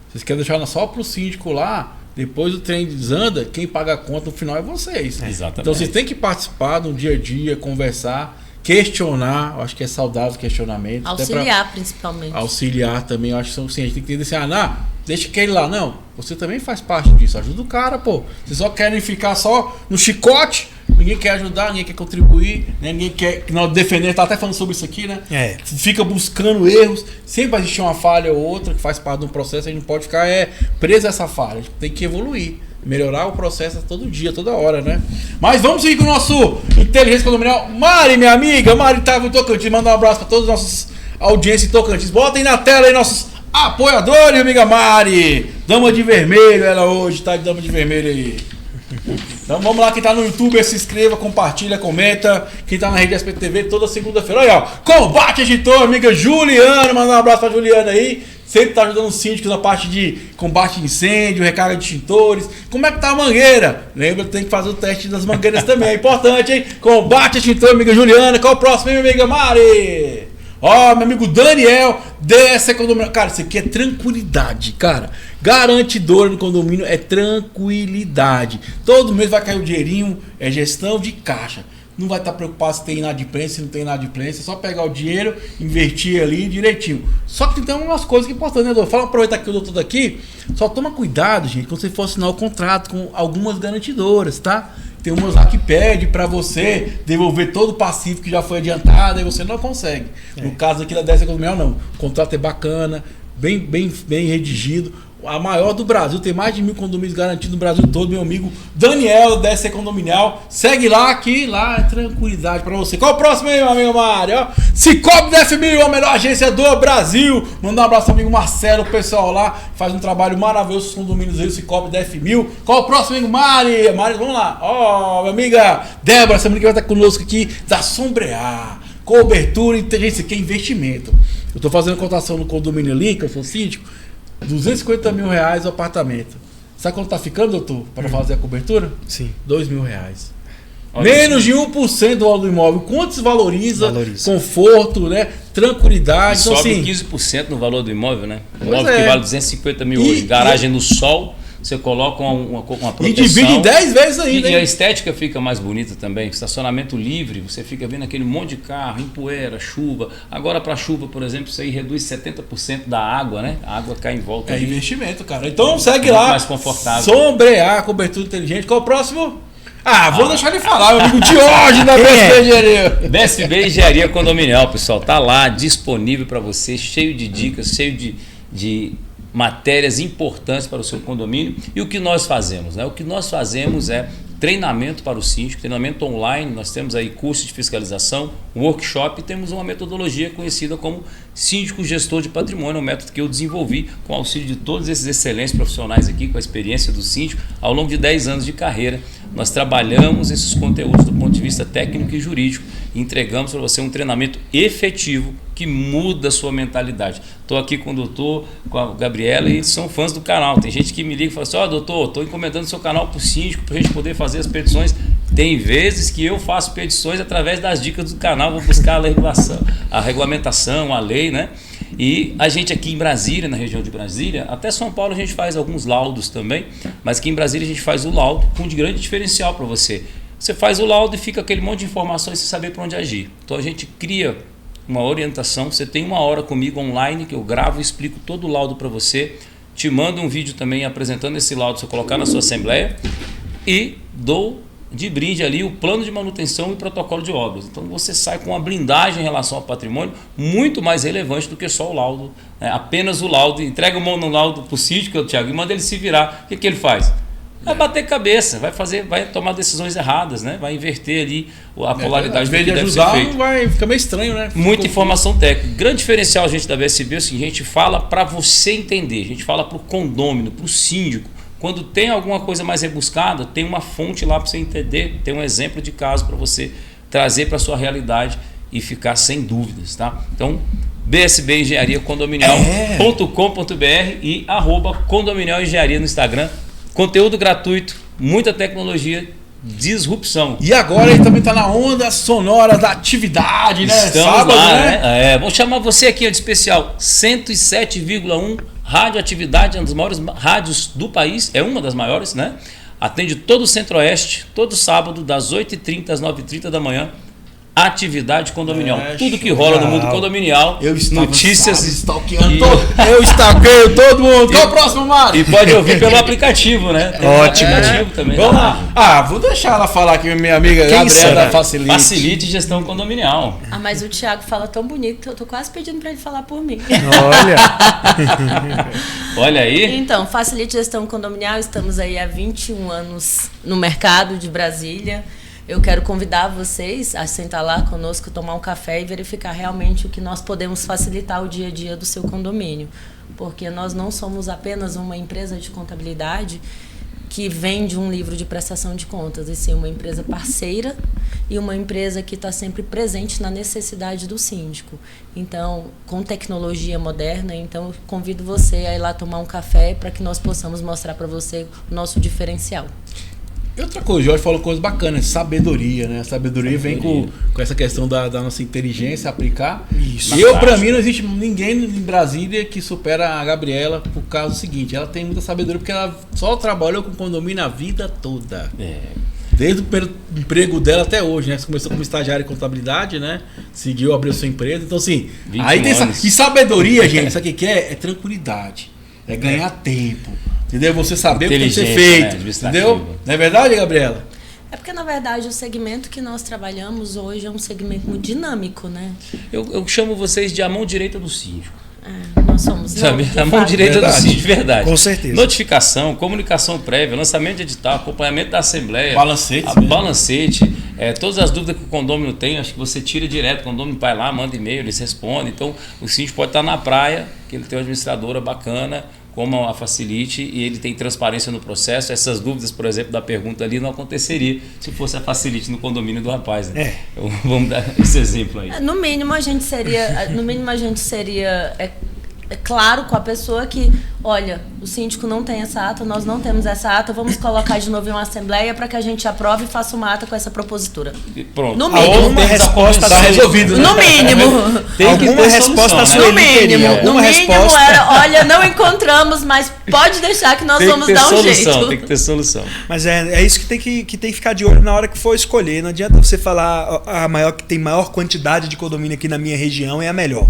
Vocês querem deixar só para o síndico lá, depois o trem desanda, quem paga a conta no final é vocês. Exatamente. Então vocês têm que participar do dia a dia, conversar, questionar, eu acho que é saudável o questionamento. Auxiliar, principalmente. Auxiliar também, eu acho que a gente tem que entender assim, deixa aquele lá. Não, você também faz parte disso, ajuda o cara, pô. Vocês só querem ficar só no chicote, ninguém quer ajudar, ninguém quer contribuir, né? Ninguém quer defender, tá até falando sobre isso aqui, né? Fica buscando erros, sempre vai existir uma falha ou outra que faz parte de um processo, a gente não pode ficar preso a essa falha, a gente tem que evoluir. Melhorar o processo todo dia, toda hora, né? Mas vamos seguir com o nosso Inteligência Condominial. Mari, minha amiga, Mari tava em Tocantins. Manda um abraço para todos os nossos audiências em Tocantins. Botem na tela aí nossos apoiadores, amiga Mari. Dama de vermelho, ela hoje tá de dama de vermelho aí. Então vamos lá, quem tá no YouTube, se inscreva, compartilha, comenta. Quem tá na rede SPTV toda segunda-feira. Olha, ó, Combate Editor, amiga Juliana. Manda um abraço pra Juliana aí. Sempre tá ajudando os síndicos na parte de combate a incêndio, recarga de extintores. Como é que tá a mangueira? Lembra que tem que fazer o teste das mangueiras também, é importante, hein? Combate a extintor, amiga Juliana. Qual o próximo, hein, minha amiga Mari? Ó, meu amigo Daniel, DS Condomínio. Cara, isso aqui é tranquilidade, cara. Garantidora no condomínio é tranquilidade. Todo mês vai cair o dinheirinho, é gestão de caixa. Não vai estar preocupado se tem inadimplência, se não tem inadimplência. É só pegar o dinheiro, investir ali direitinho. Só que tem umas coisas que é importante, né, doutor? Fala, aproveitar que o doutor daqui. Só toma cuidado, gente, quando você for assinar o contrato com algumas garantidoras, tá? Tem umas lá que pede para você devolver todo o passivo que já foi adiantado e você não consegue. No caso aqui da DS Condominial, não. O contrato é bacana, bem redigido. A maior do Brasil, tem mais de 1.000 condomínios garantidos no Brasil todo, meu amigo Daniel, da DC Condominial. Segue lá, que lá é tranquilidade pra você. Qual o próximo aí, meu amigo Mário? Cicobi DF1000, a melhor agência do Brasil. Mandar um abraço ao amigo Marcelo, o pessoal lá faz um trabalho maravilhoso os condomínios aí, o Cicobi DF1000. Qual o próximo, amigo Mari? Mari, vamos lá. Ó, minha amiga Débora, essa amiga que vai estar conosco aqui, da Sombrear. Cobertura, inteligência, que é investimento. Eu tô fazendo cotação no condomínio ali, que eu sou síndico. 250 mil reais o apartamento. Sabe quanto tá ficando, doutor? Para fazer a cobertura? Sim. 2 mil reais. Menos de 1% do valor do imóvel. Quanto desvaloriza? Conforto, né? Tranquilidade. Então, sobe assim, 15% no valor do imóvel, né? O imóvel que vale 250 mil hoje. Garagem no sol. Você coloca uma proteção. E divide em 10 vezes ainda. E a estética fica mais bonita também. Estacionamento livre, você fica vendo aquele monte de carro, em poeira, chuva. Agora para chuva, por exemplo, isso aí reduz 70% da água, né? A água cai em volta. É ali. Investimento, cara. Então segue lá. Mais confortável. Sombrear, cobertura inteligente. Qual o próximo? Vou deixar ele falar, meu amigo Diógenes da BSB Engenharia. BSB Engenharia Condominial, pessoal. Tá lá, disponível para você, cheio de dicas, cheio de matérias importantes para o seu condomínio. E o que nós fazemos? Né? O que nós fazemos é treinamento para o síndico, treinamento online. Nós temos aí curso de fiscalização, workshop, e temos uma metodologia conhecida como síndico gestor de patrimônio, um método que eu desenvolvi com o auxílio de todos esses excelentes profissionais aqui, com a experiência do síndico, ao longo de 10 anos de carreira nós trabalhamos esses conteúdos do ponto de vista técnico e jurídico e entregamos para você um treinamento efetivo que muda a sua mentalidade. Estou aqui com o doutor, com a Gabriela, e eles são fãs do canal. Tem gente que me liga e fala assim, doutor, estou encomendando seu canal para o síndico para a gente poder fazer as petições. Tem vezes que eu faço petições através das dicas do canal, vou buscar a regulamentação, a lei, né? E a gente aqui em Brasília, na região de Brasília, até São Paulo a gente faz alguns laudos também, mas aqui em Brasília a gente faz o laudo com um grande diferencial para você. Você faz o laudo e fica aquele monte de informações sem saber para onde agir. Então a gente cria uma orientação, você tem 1 hora comigo online que eu gravo e explico todo o laudo para você, te mando um vídeo também apresentando esse laudo, você colocar na sua assembleia e dou de brinde ali o plano de manutenção e protocolo de obras. Então você sai com uma blindagem em relação ao patrimônio muito mais relevante do que só o laudo, né? Apenas o laudo, entrega o mão no laudo para o síndico, Thiago, e manda ele se virar. O que ele faz? Vai bater cabeça, vai tomar decisões erradas, né? Vai inverter ali a polaridade do que deve ser feito. Vai ficar meio estranho, né? Muita informação técnica. Grande diferencial, gente, da BSB é o seguinte, a gente fala para você entender, a gente fala para o condômino, para o síndico. Quando tem alguma coisa mais rebuscada, tem uma fonte lá para você entender, tem um exemplo de caso para você trazer para a sua realidade e ficar sem dúvidas, tá? Então, BSB Engenharia Condominial.com.br e @Condominial Engenharia no Instagram. Conteúdo gratuito, muita tecnologia, disrupção. E agora ele também está na onda sonora da atividade, né? Estamos Sábado, lá, né? Vou chamar você aqui de especial, 107,1 Radioatividade, uma das maiores rádios do país, é uma das maiores, né? Atende todo o Centro-Oeste, todo sábado, das 8h30 às 9h30 da manhã. Atividade condominial. Tudo que rola no mundo condominial. Notícias. Eu stalkeio todo mundo. Qual o próximo, Mário? E pode ouvir pelo aplicativo, né? Tem Ótimo. aplicativo também. Vamos lá. Vou deixar ela falar aqui, minha amiga Gabriela da Facilite. Facilite Gestão Condominial. Mas o Thiago fala tão bonito que eu tô quase pedindo para ele falar por mim. Olha aí. Então, Facilite Gestão Condominial, estamos aí há 21 anos no mercado de Brasília. Eu quero convidar vocês a sentar lá conosco, tomar um café e verificar realmente o que nós podemos facilitar o dia a dia do seu condomínio. Porque nós não somos apenas uma empresa de contabilidade que vende um livro de prestação de contas, e sim uma empresa parceira e uma empresa que está sempre presente na necessidade do síndico. Então, com tecnologia moderna, então eu convido você a ir lá tomar um café para que nós possamos mostrar para você o nosso diferencial. E outra coisa, o Jorge falou coisa bacana, sabedoria, né? A sabedoria vem com essa questão da nossa inteligência, aplicar. Isso. Para mim, não existe ninguém em Brasília que supera a Gabriela por causa do seguinte, ela tem muita sabedoria porque ela só trabalhou com condomínio a vida toda. Desde o primeiro emprego dela até hoje, né? Você começou como estagiária em contabilidade, né? Seguiu, abriu sua empresa. Então, assim, aí tem e sabedoria, gente, sabe o que é? É tranquilidade, é ganhar tempo. Entendeu? Você saber o que tem que ser feito. Né? Entendeu? Não é verdade, Gabriela? É porque, na verdade, o segmento que nós trabalhamos hoje é um segmento muito dinâmico, né? Eu chamo vocês de a mão direita do síndico. Nós somos. Sabe? A mão direita do síndico, verdade. Com certeza. Notificação, comunicação prévia, lançamento de edital, acompanhamento da assembleia. Balancete. Balancete. Todas as dúvidas que o condômino tem, acho que você tira direto. O condômino vai lá, manda e-mail, eles respondem. Então, o síndico pode estar na praia, que ele tem uma administradora bacana, como a Facilite, e ele tem transparência no processo. Essas dúvidas, por exemplo, da pergunta ali não aconteceria se fosse a Facilite no condomínio do rapaz, né? Vamos dar esse exemplo aí. No mínimo a gente seria claro com a pessoa que, olha, o síndico não tem essa ata, nós não temos essa ata, vamos colocar de novo em uma assembleia para que a gente aprove e faça uma ata com essa propositura. E pronto. No mínimo. Alguma resposta está resolvido, né? No mínimo. Tem que alguma ter resposta solução, No mínimo. Alguma No mínimo resposta. era, olha, não encontramos, mas pode deixar que nós vamos dar um jeito. Tem que ter solução. Mas é isso que tem que ficar de olho na hora que for escolher. Não adianta você falar a maior que tem maior quantidade de condomínio aqui na minha região é a melhor.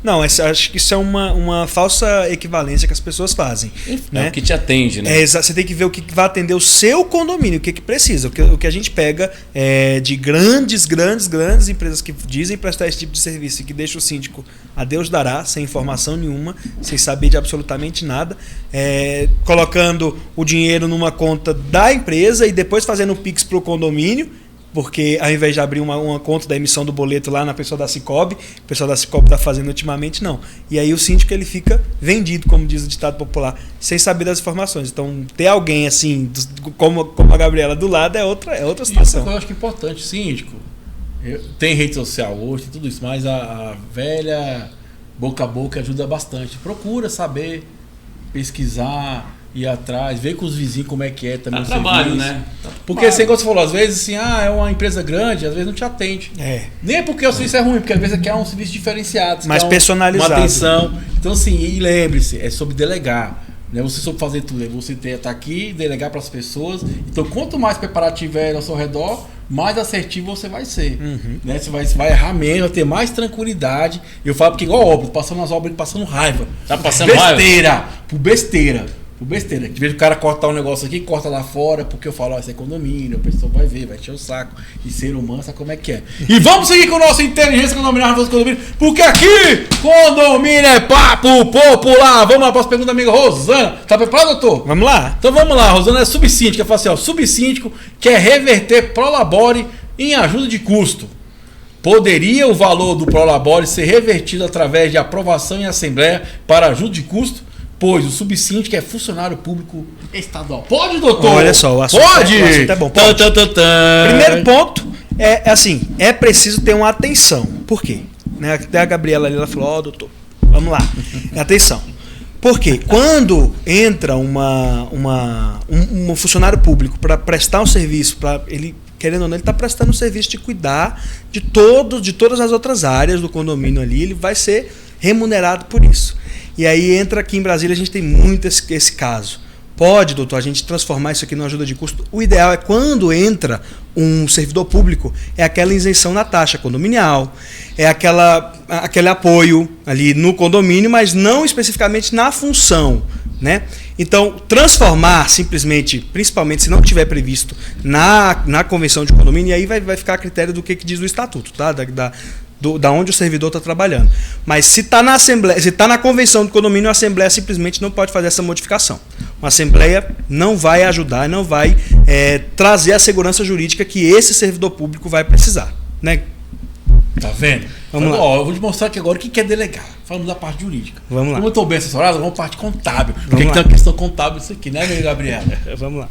Não, acho que isso é uma falsa equivalência que as pessoas fazem. Né? É o que te atende, né? Você tem que ver o que vai atender o seu condomínio, o que precisa. O que a gente pega de grandes empresas que dizem prestar esse tipo de serviço e que deixa o síndico a Deus dará, sem informação nenhuma, sem saber de absolutamente nada, colocando o dinheiro numa conta da empresa e depois fazendo o Pix para o condomínio. porque ao invés de abrir uma conta da emissão do boleto lá na pessoa da Sicoob, o pessoal da Sicoob está fazendo ultimamente, não. E aí o síndico ele fica vendido, como diz o ditado popular, sem saber das informações. Então, ter alguém assim, como a Gabriela do lado, é outra situação. Isso eu acho que é importante, síndico. Tem rede social hoje, tem tudo isso, mas a velha boca a boca ajuda bastante. Procura saber, pesquisar, ir atrás, ver com os vizinhos como é que é também. Trabalho, né? Porque assim, como você falou, às vezes assim, é uma empresa grande, às vezes não te atende. Nem é porque o serviço é ruim, porque às vezes quer um serviço diferenciado. Mais personalizado. Uma atenção. Então assim, e lembre-se, é sobre delegar. Né? Você soube fazer tudo, você tá aqui, delegar para as pessoas. Então quanto mais preparado tiver ao seu redor, mais assertivo você vai ser. Né? Você vai errar menos, vai ter mais tranquilidade. Eu falo porque igual obra, passando nas obras, passando raiva. Tá passando raiva? Por besteira. De vez o cara cortar um negócio aqui, corta lá fora, porque eu falo, isso é condomínio, a pessoa vai ver, vai encher o saco. E ser humano, sabe como é que é. E vamos seguir com o nosso Inteligência Condominial, porque aqui, condomínio é papo popular. Vamos lá para as perguntas da amiga Rosana. Tá preparado, doutor? Vamos lá. Então vamos lá, Rosana é subsíndica. Fala assim, ó, subsíndico quer reverter Prolabore em ajuda de custo. Poderia o valor do Prolabore ser revertido através de aprovação em assembleia para ajuda de custo? Pois o subsíndico é funcionário público estadual. Pode, doutor? Olha só, o assunto pode? O assunto é bom. Pode. Primeiro ponto é assim, é preciso ter uma atenção. Por quê? Né? Até a Gabriela ali, ela falou, doutor, vamos lá. Atenção. Por quê? Quando entra um funcionário público para prestar um serviço, ele, querendo ou não, ele está prestando um serviço de cuidar de todas as outras áreas do condomínio ali, ele vai ser remunerado por isso. E aí entra aqui em Brasília, a gente tem muito esse caso. Pode, doutor, a gente transformar isso aqui numa ajuda de custo? O ideal é quando entra um servidor público, é aquela isenção na taxa condominial, é aquele apoio ali no condomínio, mas não especificamente na função, né? Então, transformar simplesmente, principalmente se não tiver previsto na convenção de condomínio, e aí vai ficar a critério do que diz o estatuto, tá? Da onde o servidor está trabalhando. Mas se está na assembleia, se está na convenção do condomínio, a assembleia simplesmente não pode fazer essa modificação. Uma assembleia não vai ajudar, não vai trazer a segurança jurídica que esse servidor público vai precisar, né? Tá vendo? Vamos lá. Ó, eu vou te mostrar aqui agora o que é delegar. Falamos da parte jurídica. Vamos lá. Como eu estou bem assessorado, vamos para a parte contábil. Porque tem uma questão contábil isso aqui, né, minha Gabriela? Vamos lá.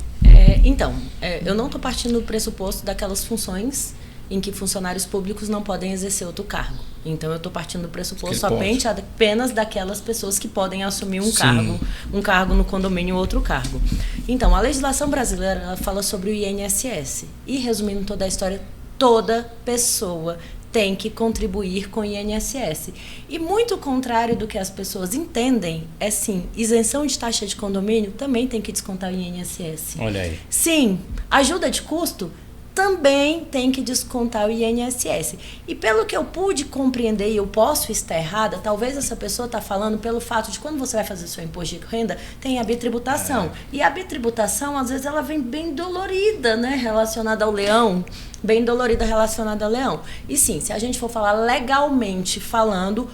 Eu não estou partindo do pressuposto daquelas funções em que funcionários públicos não podem exercer outro cargo. Então, eu estou partindo do pressuposto apenas daquelas pessoas que podem assumir um cargo no condomínio ou outro cargo. Então, a legislação brasileira ela fala sobre o INSS. E, resumindo toda a história, toda pessoa tem que contribuir com o INSS. E muito contrário do que as pessoas entendem, é sim, isenção de taxa de condomínio também tem que descontar o INSS. Olha aí. Sim, ajuda de custo também tem que descontar o INSS. E pelo que eu pude compreender, e eu posso estar errada, talvez essa pessoa está falando pelo fato de quando você vai fazer seu imposto de renda, tem a bitributação. E a bitributação, às vezes, ela vem bem dolorida, né? Relacionada ao leão. Bem dolorida relacionada ao leão. E sim, se a gente for falar legalmente falando,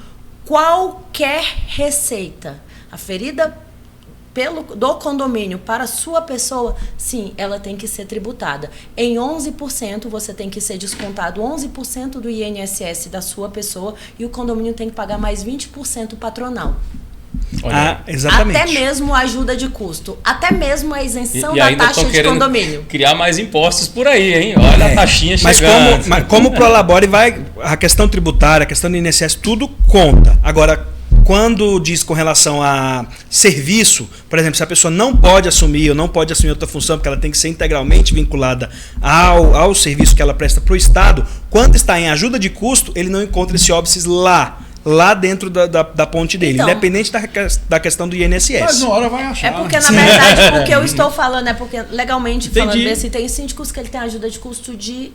qualquer receita aferida do condomínio para a sua pessoa, sim, ela tem que ser tributada. Em 11% você tem que ser descontado 11% do INSS da sua pessoa e o condomínio tem que pagar mais 20% patronal. Exatamente. Até mesmo a ajuda de custo, até mesmo a isenção da taxa de condomínio. Criar mais impostos por aí, hein? Olha a taxinha chegando. Mas como o Prolabore a questão tributária, a questão do INSS, tudo conta. Agora, quando diz com relação a serviço, por exemplo, se a pessoa não pode assumir ou não pode assumir outra função, porque ela tem que ser integralmente vinculada ao serviço que ela presta para o Estado, quando está em ajuda de custo, ele não encontra esse óbice lá dentro da ponte dele, então, independente da questão do INSS. Mas uma hora vai achar. É porque, na verdade, o que eu estou falando é porque, legalmente falando desse, tem síndicos que ele tem ajuda de custo de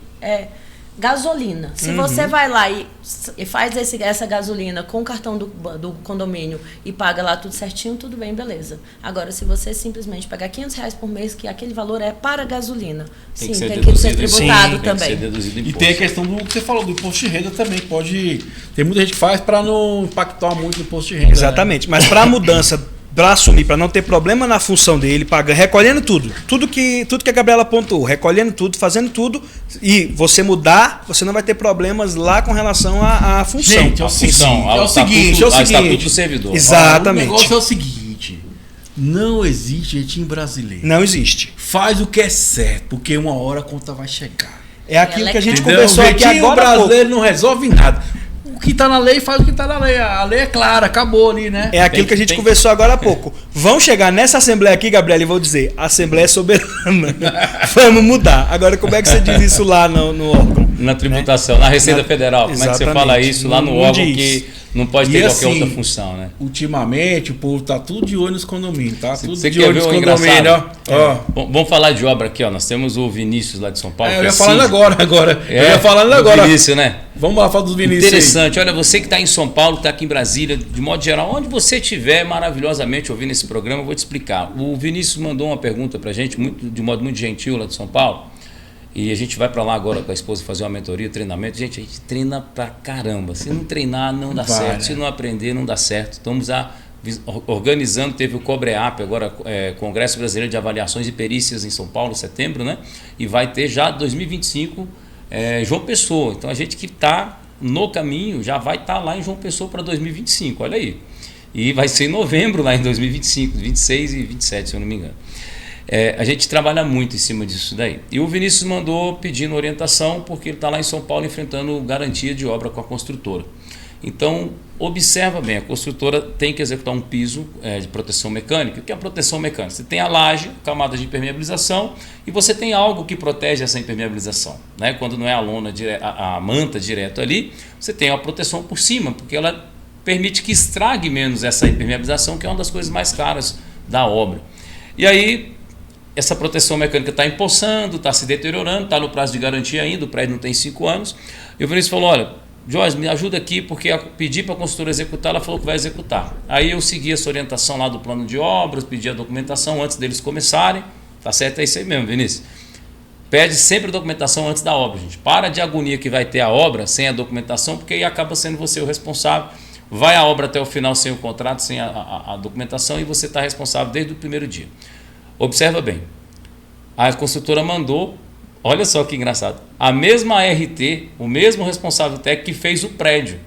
gasolina. Se você vai lá e faz essa gasolina com o cartão do condomínio e paga lá tudo certinho, tudo bem, beleza. Agora, se você simplesmente pagar R$500 por mês, que aquele valor é para gasolina, tem que ser tributado também. E tem a questão do que você falou, do imposto de renda também, tem muita gente que faz para não impactar muito no imposto de renda. Exatamente, mas para a mudança para assumir, para não ter problema na função dele, recolhendo tudo que a Gabriela apontou, recolhendo tudo, fazendo tudo, e você mudar, você não vai ter problemas lá com relação à função. Gente, é o seguinte, estatuto do servidor. Exatamente. O negócio é o seguinte, não existe jeitinho brasileiro. Não existe. Faz o que é certo, porque uma hora a conta vai chegar. É aquilo que a gente Entendeu? conversou aqui agora. O brasileiro não resolve nada. O que está na lei faz o que está na lei. A lei é clara, acabou ali, né? É aquilo que a gente conversou agora há pouco. Vão chegar nessa Assembleia aqui, Gabriela, e vou dizer, a Assembleia é soberana. Vamos mudar. Agora, como é que você diz isso lá no órgão? Na tributação, na Receita Federal. Como é que você fala isso lá no órgão que não pode ter qualquer outra função, né? Ultimamente, o povo tá tudo de olho nos condomínios, tá? Tudo você de quer olho ver nos condomínios, ó. Bom, vamos falar de obra aqui, ó. Nós temos o Vinícius lá de São Paulo. Eu ia falando agora. Eu ia falando do agora. Vinícius, né? Vamos lá falar dos Vinícius. Interessante. Olha, você que está em São Paulo, está aqui em Brasília, de modo geral, onde você estiver maravilhosamente ouvindo esse programa, eu vou te explicar. O Vinícius mandou uma pergunta pra gente, de modo muito gentil, lá de São Paulo. E a gente vai para lá agora com a esposa fazer uma mentoria, treinamento. Gente, a gente treina pra caramba. Se não treinar, não dá certo. Se não aprender, não dá certo. Estamos organizando, teve o COBREAP, agora Congresso Brasileiro de Avaliações e Perícias em São Paulo, em setembro, né? E vai ter já 2025 João Pessoa. Então a gente que está no caminho já vai estar lá em João Pessoa para 2025, olha aí. E vai ser em novembro lá em 2025, 26 e 27, se eu não me engano. A gente trabalha muito em cima disso daí. E o Vinícius mandou pedindo orientação porque ele está lá em São Paulo enfrentando garantia de obra com a construtora. Então, observa bem, a construtora tem que executar um piso de proteção mecânica. O que é a proteção mecânica? Você tem a laje, camada de impermeabilização, e você tem algo que protege essa impermeabilização. Né? Quando não é a lona, a manta direto ali, você tem a proteção por cima, porque ela permite que estrague menos essa impermeabilização, que é uma das coisas mais caras da obra. E aí, essa proteção mecânica está empoçando, está se deteriorando, está no prazo de garantia ainda, o prédio não tem 5 anos. E o Vinícius falou, olha, Jorge, me ajuda aqui, porque eu pedi para a consultora executar, ela falou que vai executar. Aí eu segui essa orientação lá do plano de obras, pedi a documentação antes deles começarem. Tá certo? É isso aí mesmo, Vinícius. Pede sempre a documentação antes da obra, gente. Para de agonia que vai ter a obra sem a documentação, porque aí acaba sendo você o responsável. Vai a obra até o final sem o contrato, sem a documentação, e você está responsável desde o primeiro dia. Observa bem, a construtora mandou, olha só que engraçado, a mesma ART, o mesmo responsável técnico que fez o prédio,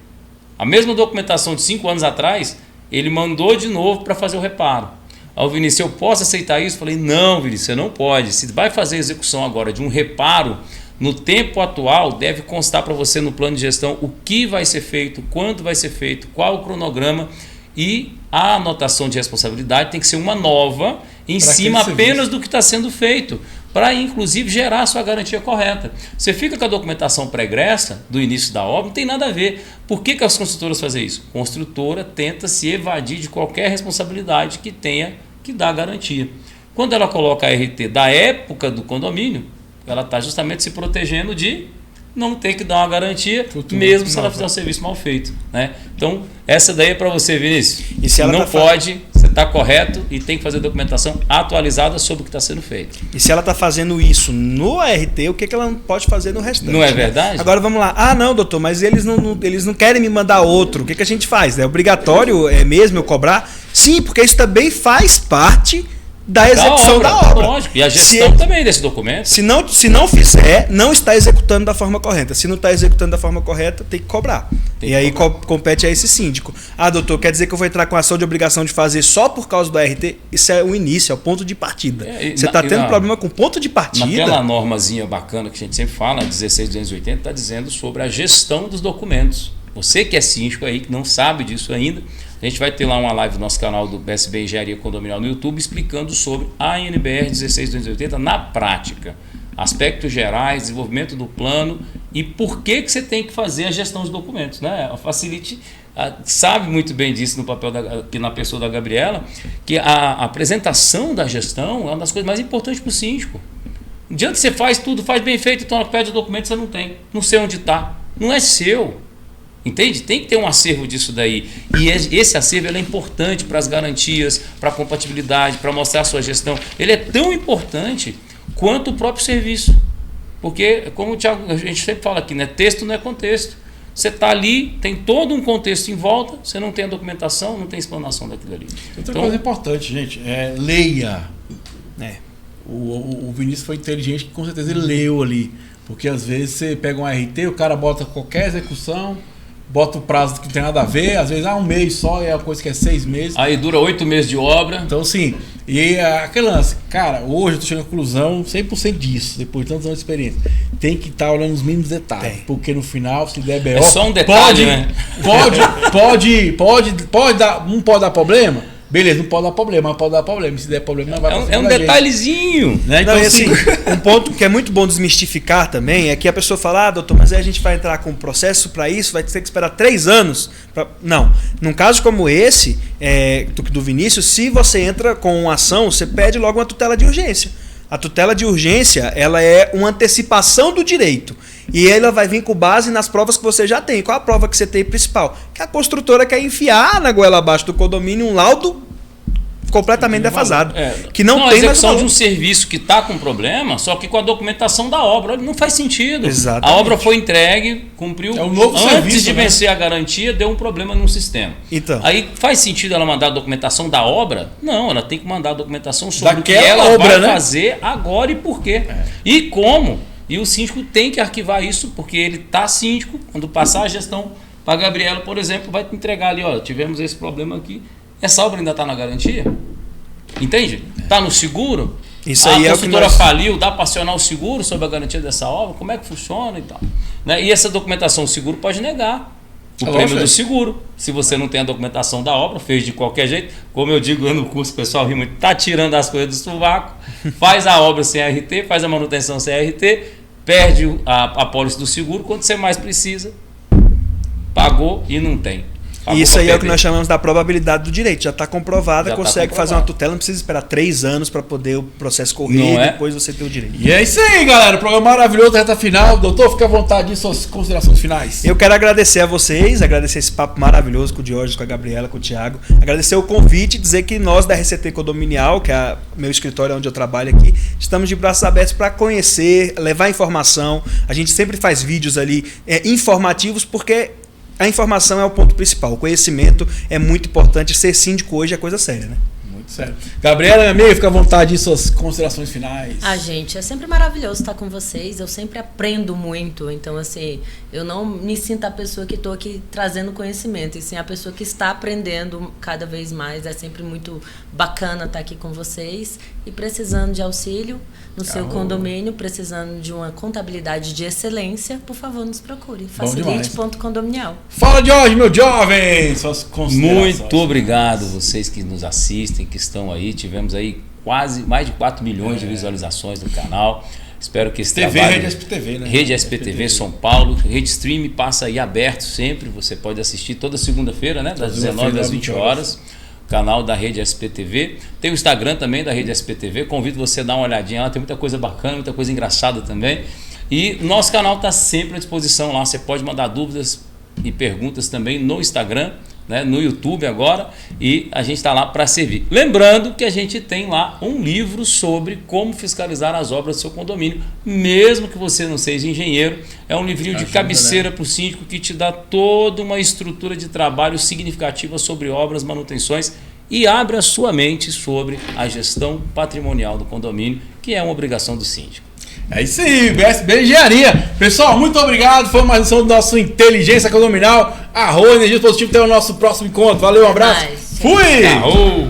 a mesma documentação de 5 anos atrás, ele mandou de novo para fazer o reparo. Ao Vinícius, eu posso aceitar isso? Falei, não, Vinícius, você não pode. Se vai fazer a execução agora de um reparo, no tempo atual, deve constar para você no plano de gestão o que vai ser feito, quando vai ser feito, qual o cronograma, e a anotação de responsabilidade tem que ser uma nova, em cima apenas do que está sendo feito, para inclusive gerar a sua garantia correta. Você fica com a documentação pregressa do início da obra, não tem nada a ver. Por que as construtoras fazem isso? A construtora tenta se evadir de qualquer responsabilidade que tenha que dar garantia. Quando ela coloca a RT da época do condomínio, ela está justamente se protegendo de não ter que dar uma garantia, mesmo se ela fizer um serviço mal feito. Né? Então, essa daí é para você, Vinícius. E se ela não pode, você está correto e tem que fazer documentação atualizada sobre o que está sendo feito. E se ela está fazendo isso no ART, o que ela não pode fazer no restante? Não é verdade? Né? Agora vamos lá. Ah, não, doutor, mas eles não querem me mandar outro. O que a gente faz? É obrigatório mesmo eu cobrar? Sim, porque isso também faz parte da execução da obra. Lógico. E a gestão também desse documento. Se não fizer, não está executando da forma correta. Se não está executando da forma correta, tem que cobrar. E aí compete a esse síndico. Ah, doutor, quer dizer que eu vou entrar com ação de obrigação de fazer só por causa do ART? Isso é o início, é o ponto de partida. Você está tendo problema com ponto de partida. Naquela normazinha bacana que a gente sempre fala, 16280, está dizendo sobre a gestão dos documentos. Você que é síndico aí, que não sabe disso ainda, a gente vai ter lá uma live no nosso canal do PSB Engenharia Condominial no YouTube explicando sobre a NBR 16280 na prática. Aspectos gerais, desenvolvimento do plano e por que você tem que fazer a gestão dos documentos. Né? A Facility sabe muito bem disso no papel aqui na pessoa da Gabriela, que a apresentação da gestão é uma das coisas mais importantes para o síndico. Não adianta você faz tudo, faz bem feito, então ela pede o documento você não tem. Não sei onde está. Não é seu. Entende? Tem que ter um acervo disso daí. E esse acervo é importante para as garantias, para a compatibilidade, para mostrar a sua gestão. Ele é tão importante quanto o próprio serviço. Porque, como o Thiago, a gente sempre fala aqui, né? Texto não é contexto. Você está ali, tem todo um contexto em volta, você não tem a documentação, não tem explanação daquilo ali. Outra coisa importante, gente, leia. É. O Vinícius foi inteligente, que com certeza ele leu ali. Porque às vezes você pega um RT, o cara bota qualquer execução, bota o prazo que não tem nada a ver, às vezes um mês só, é a coisa que é 6 meses. Aí dura 8 meses de obra. Então, sim, e aquele lance, cara, hoje eu tô chegando à conclusão 100% disso, depois de tantos anos de experiência. Tem que estar olhando os mínimos detalhes, porque no final, se der BO... É só um detalhe, né? Pode dar problema? Beleza, não pode dar problema, mas pode dar problema. Se der problema, não vai passar. É um detalhezinho. Né? Então, não, assim, um ponto que é muito bom desmistificar também é que a pessoa fala, doutor, mas aí a gente vai entrar com um processo para isso, vai ter que esperar 3 anos. Não. Num caso como esse, do Vinícius, se você entra com uma ação, você pede logo uma tutela de urgência. A tutela de urgência, ela é uma antecipação do direito. E ela vai vir com base nas provas que você já tem. Qual a prova que você tem principal? Que a construtora quer enfiar na goela abaixo do condomínio um laudo completamente defasado. Que não tem a execução de um serviço que está com problema, só que com a documentação da obra. Não faz sentido. Exatamente. A obra foi entregue, cumpriu. Novo antes serviço, de vencer a garantia, deu um problema no sistema. Então. Aí faz sentido ela mandar a documentação da obra? Não, ela tem que mandar a documentação sobre daquela o que ela obra, vai fazer agora e por quê. E como. E o síndico tem que arquivar isso, porque ele está síndico, quando passar a gestão para a Gabriela, por exemplo, vai te entregar ali, ó, tivemos esse problema aqui. Essa obra ainda está na garantia? Entende? Está no seguro? Isso aí a construtora faliu, dá para acionar o seguro sobre a garantia dessa obra? Como é que funciona e tal? Né? E essa documentação o seguro pode negar o prêmio do seguro. Se você não tem a documentação da obra, fez de qualquer jeito, como eu digo no curso, o pessoal ri muito, está tirando as coisas do sovaco, faz a obra sem RT, faz a manutenção sem RT, perde a pólice do seguro, quando você mais precisa, pagou e não tem. E isso aí é o que nós chamamos da probabilidade do direito. Já está comprovada, consegue fazer uma tutela, não precisa esperar 3 anos para poder o processo correr e depois você ter o direito. E é isso aí, galera. O programa maravilhoso, reta final. Doutor, fica à vontade de suas considerações finais. Eu quero agradecer a vocês, agradecer esse papo maravilhoso com o Diógenes, com a Gabriela, com o Thiago. Agradecer o convite e dizer que nós da RCT Condominial, que é meu escritório onde eu trabalho aqui, estamos de braços abertos para conhecer, levar informação. A gente sempre faz vídeos ali informativos, porque a informação é o ponto principal. O conhecimento é muito importante. Ser síndico hoje é coisa séria, né? Muito sério. Gabriela, minha amiga, fica à vontade de suas considerações finais. Gente, é sempre maravilhoso estar com vocês. Eu sempre aprendo muito. Então, assim, eu não me sinto a pessoa que estou aqui trazendo conhecimento, e sim a pessoa que está aprendendo cada vez mais. É sempre muito bacana estar aqui com vocês. E precisando de auxílio no seu condomínio, precisando de uma contabilidade de excelência, por favor, nos procure. Facilite.condominial. Fala, Jorge, meu jovem! Suas considerações. Muito obrigado vocês que nos assistem, que estão aí. Tivemos aí quase mais de 4 milhões de visualizações no canal. Espero que esse trabalho... Rede SPTV, né? Rede SPTV São Paulo. Rede Stream passa aí aberto sempre. Você pode assistir toda segunda-feira, né? Das 19 às 20 horas. Canal da Rede SPTV. Tem o Instagram também da Rede SPTV. Convido você a dar uma olhadinha lá. Tem muita coisa bacana, muita coisa engraçada também. E nosso canal está sempre à disposição lá. Você pode mandar dúvidas e perguntas também no Instagram, né, no YouTube agora, e a gente está lá para servir. Lembrando que a gente tem lá um livro sobre como fiscalizar as obras do seu condomínio, mesmo que você não seja engenheiro. É um livrinho de cabeceira para o síndico que te dá toda uma estrutura de trabalho significativa sobre obras, manutenções, e abre a sua mente sobre a gestão patrimonial do condomínio, que é uma obrigação do síndico. É isso aí, BSB Engenharia. Pessoal, muito obrigado. Foi mais uma edição do nosso Inteligência Condominial. Energia Positiva. Até o nosso próximo encontro. Valeu, um abraço. Fui! Arro.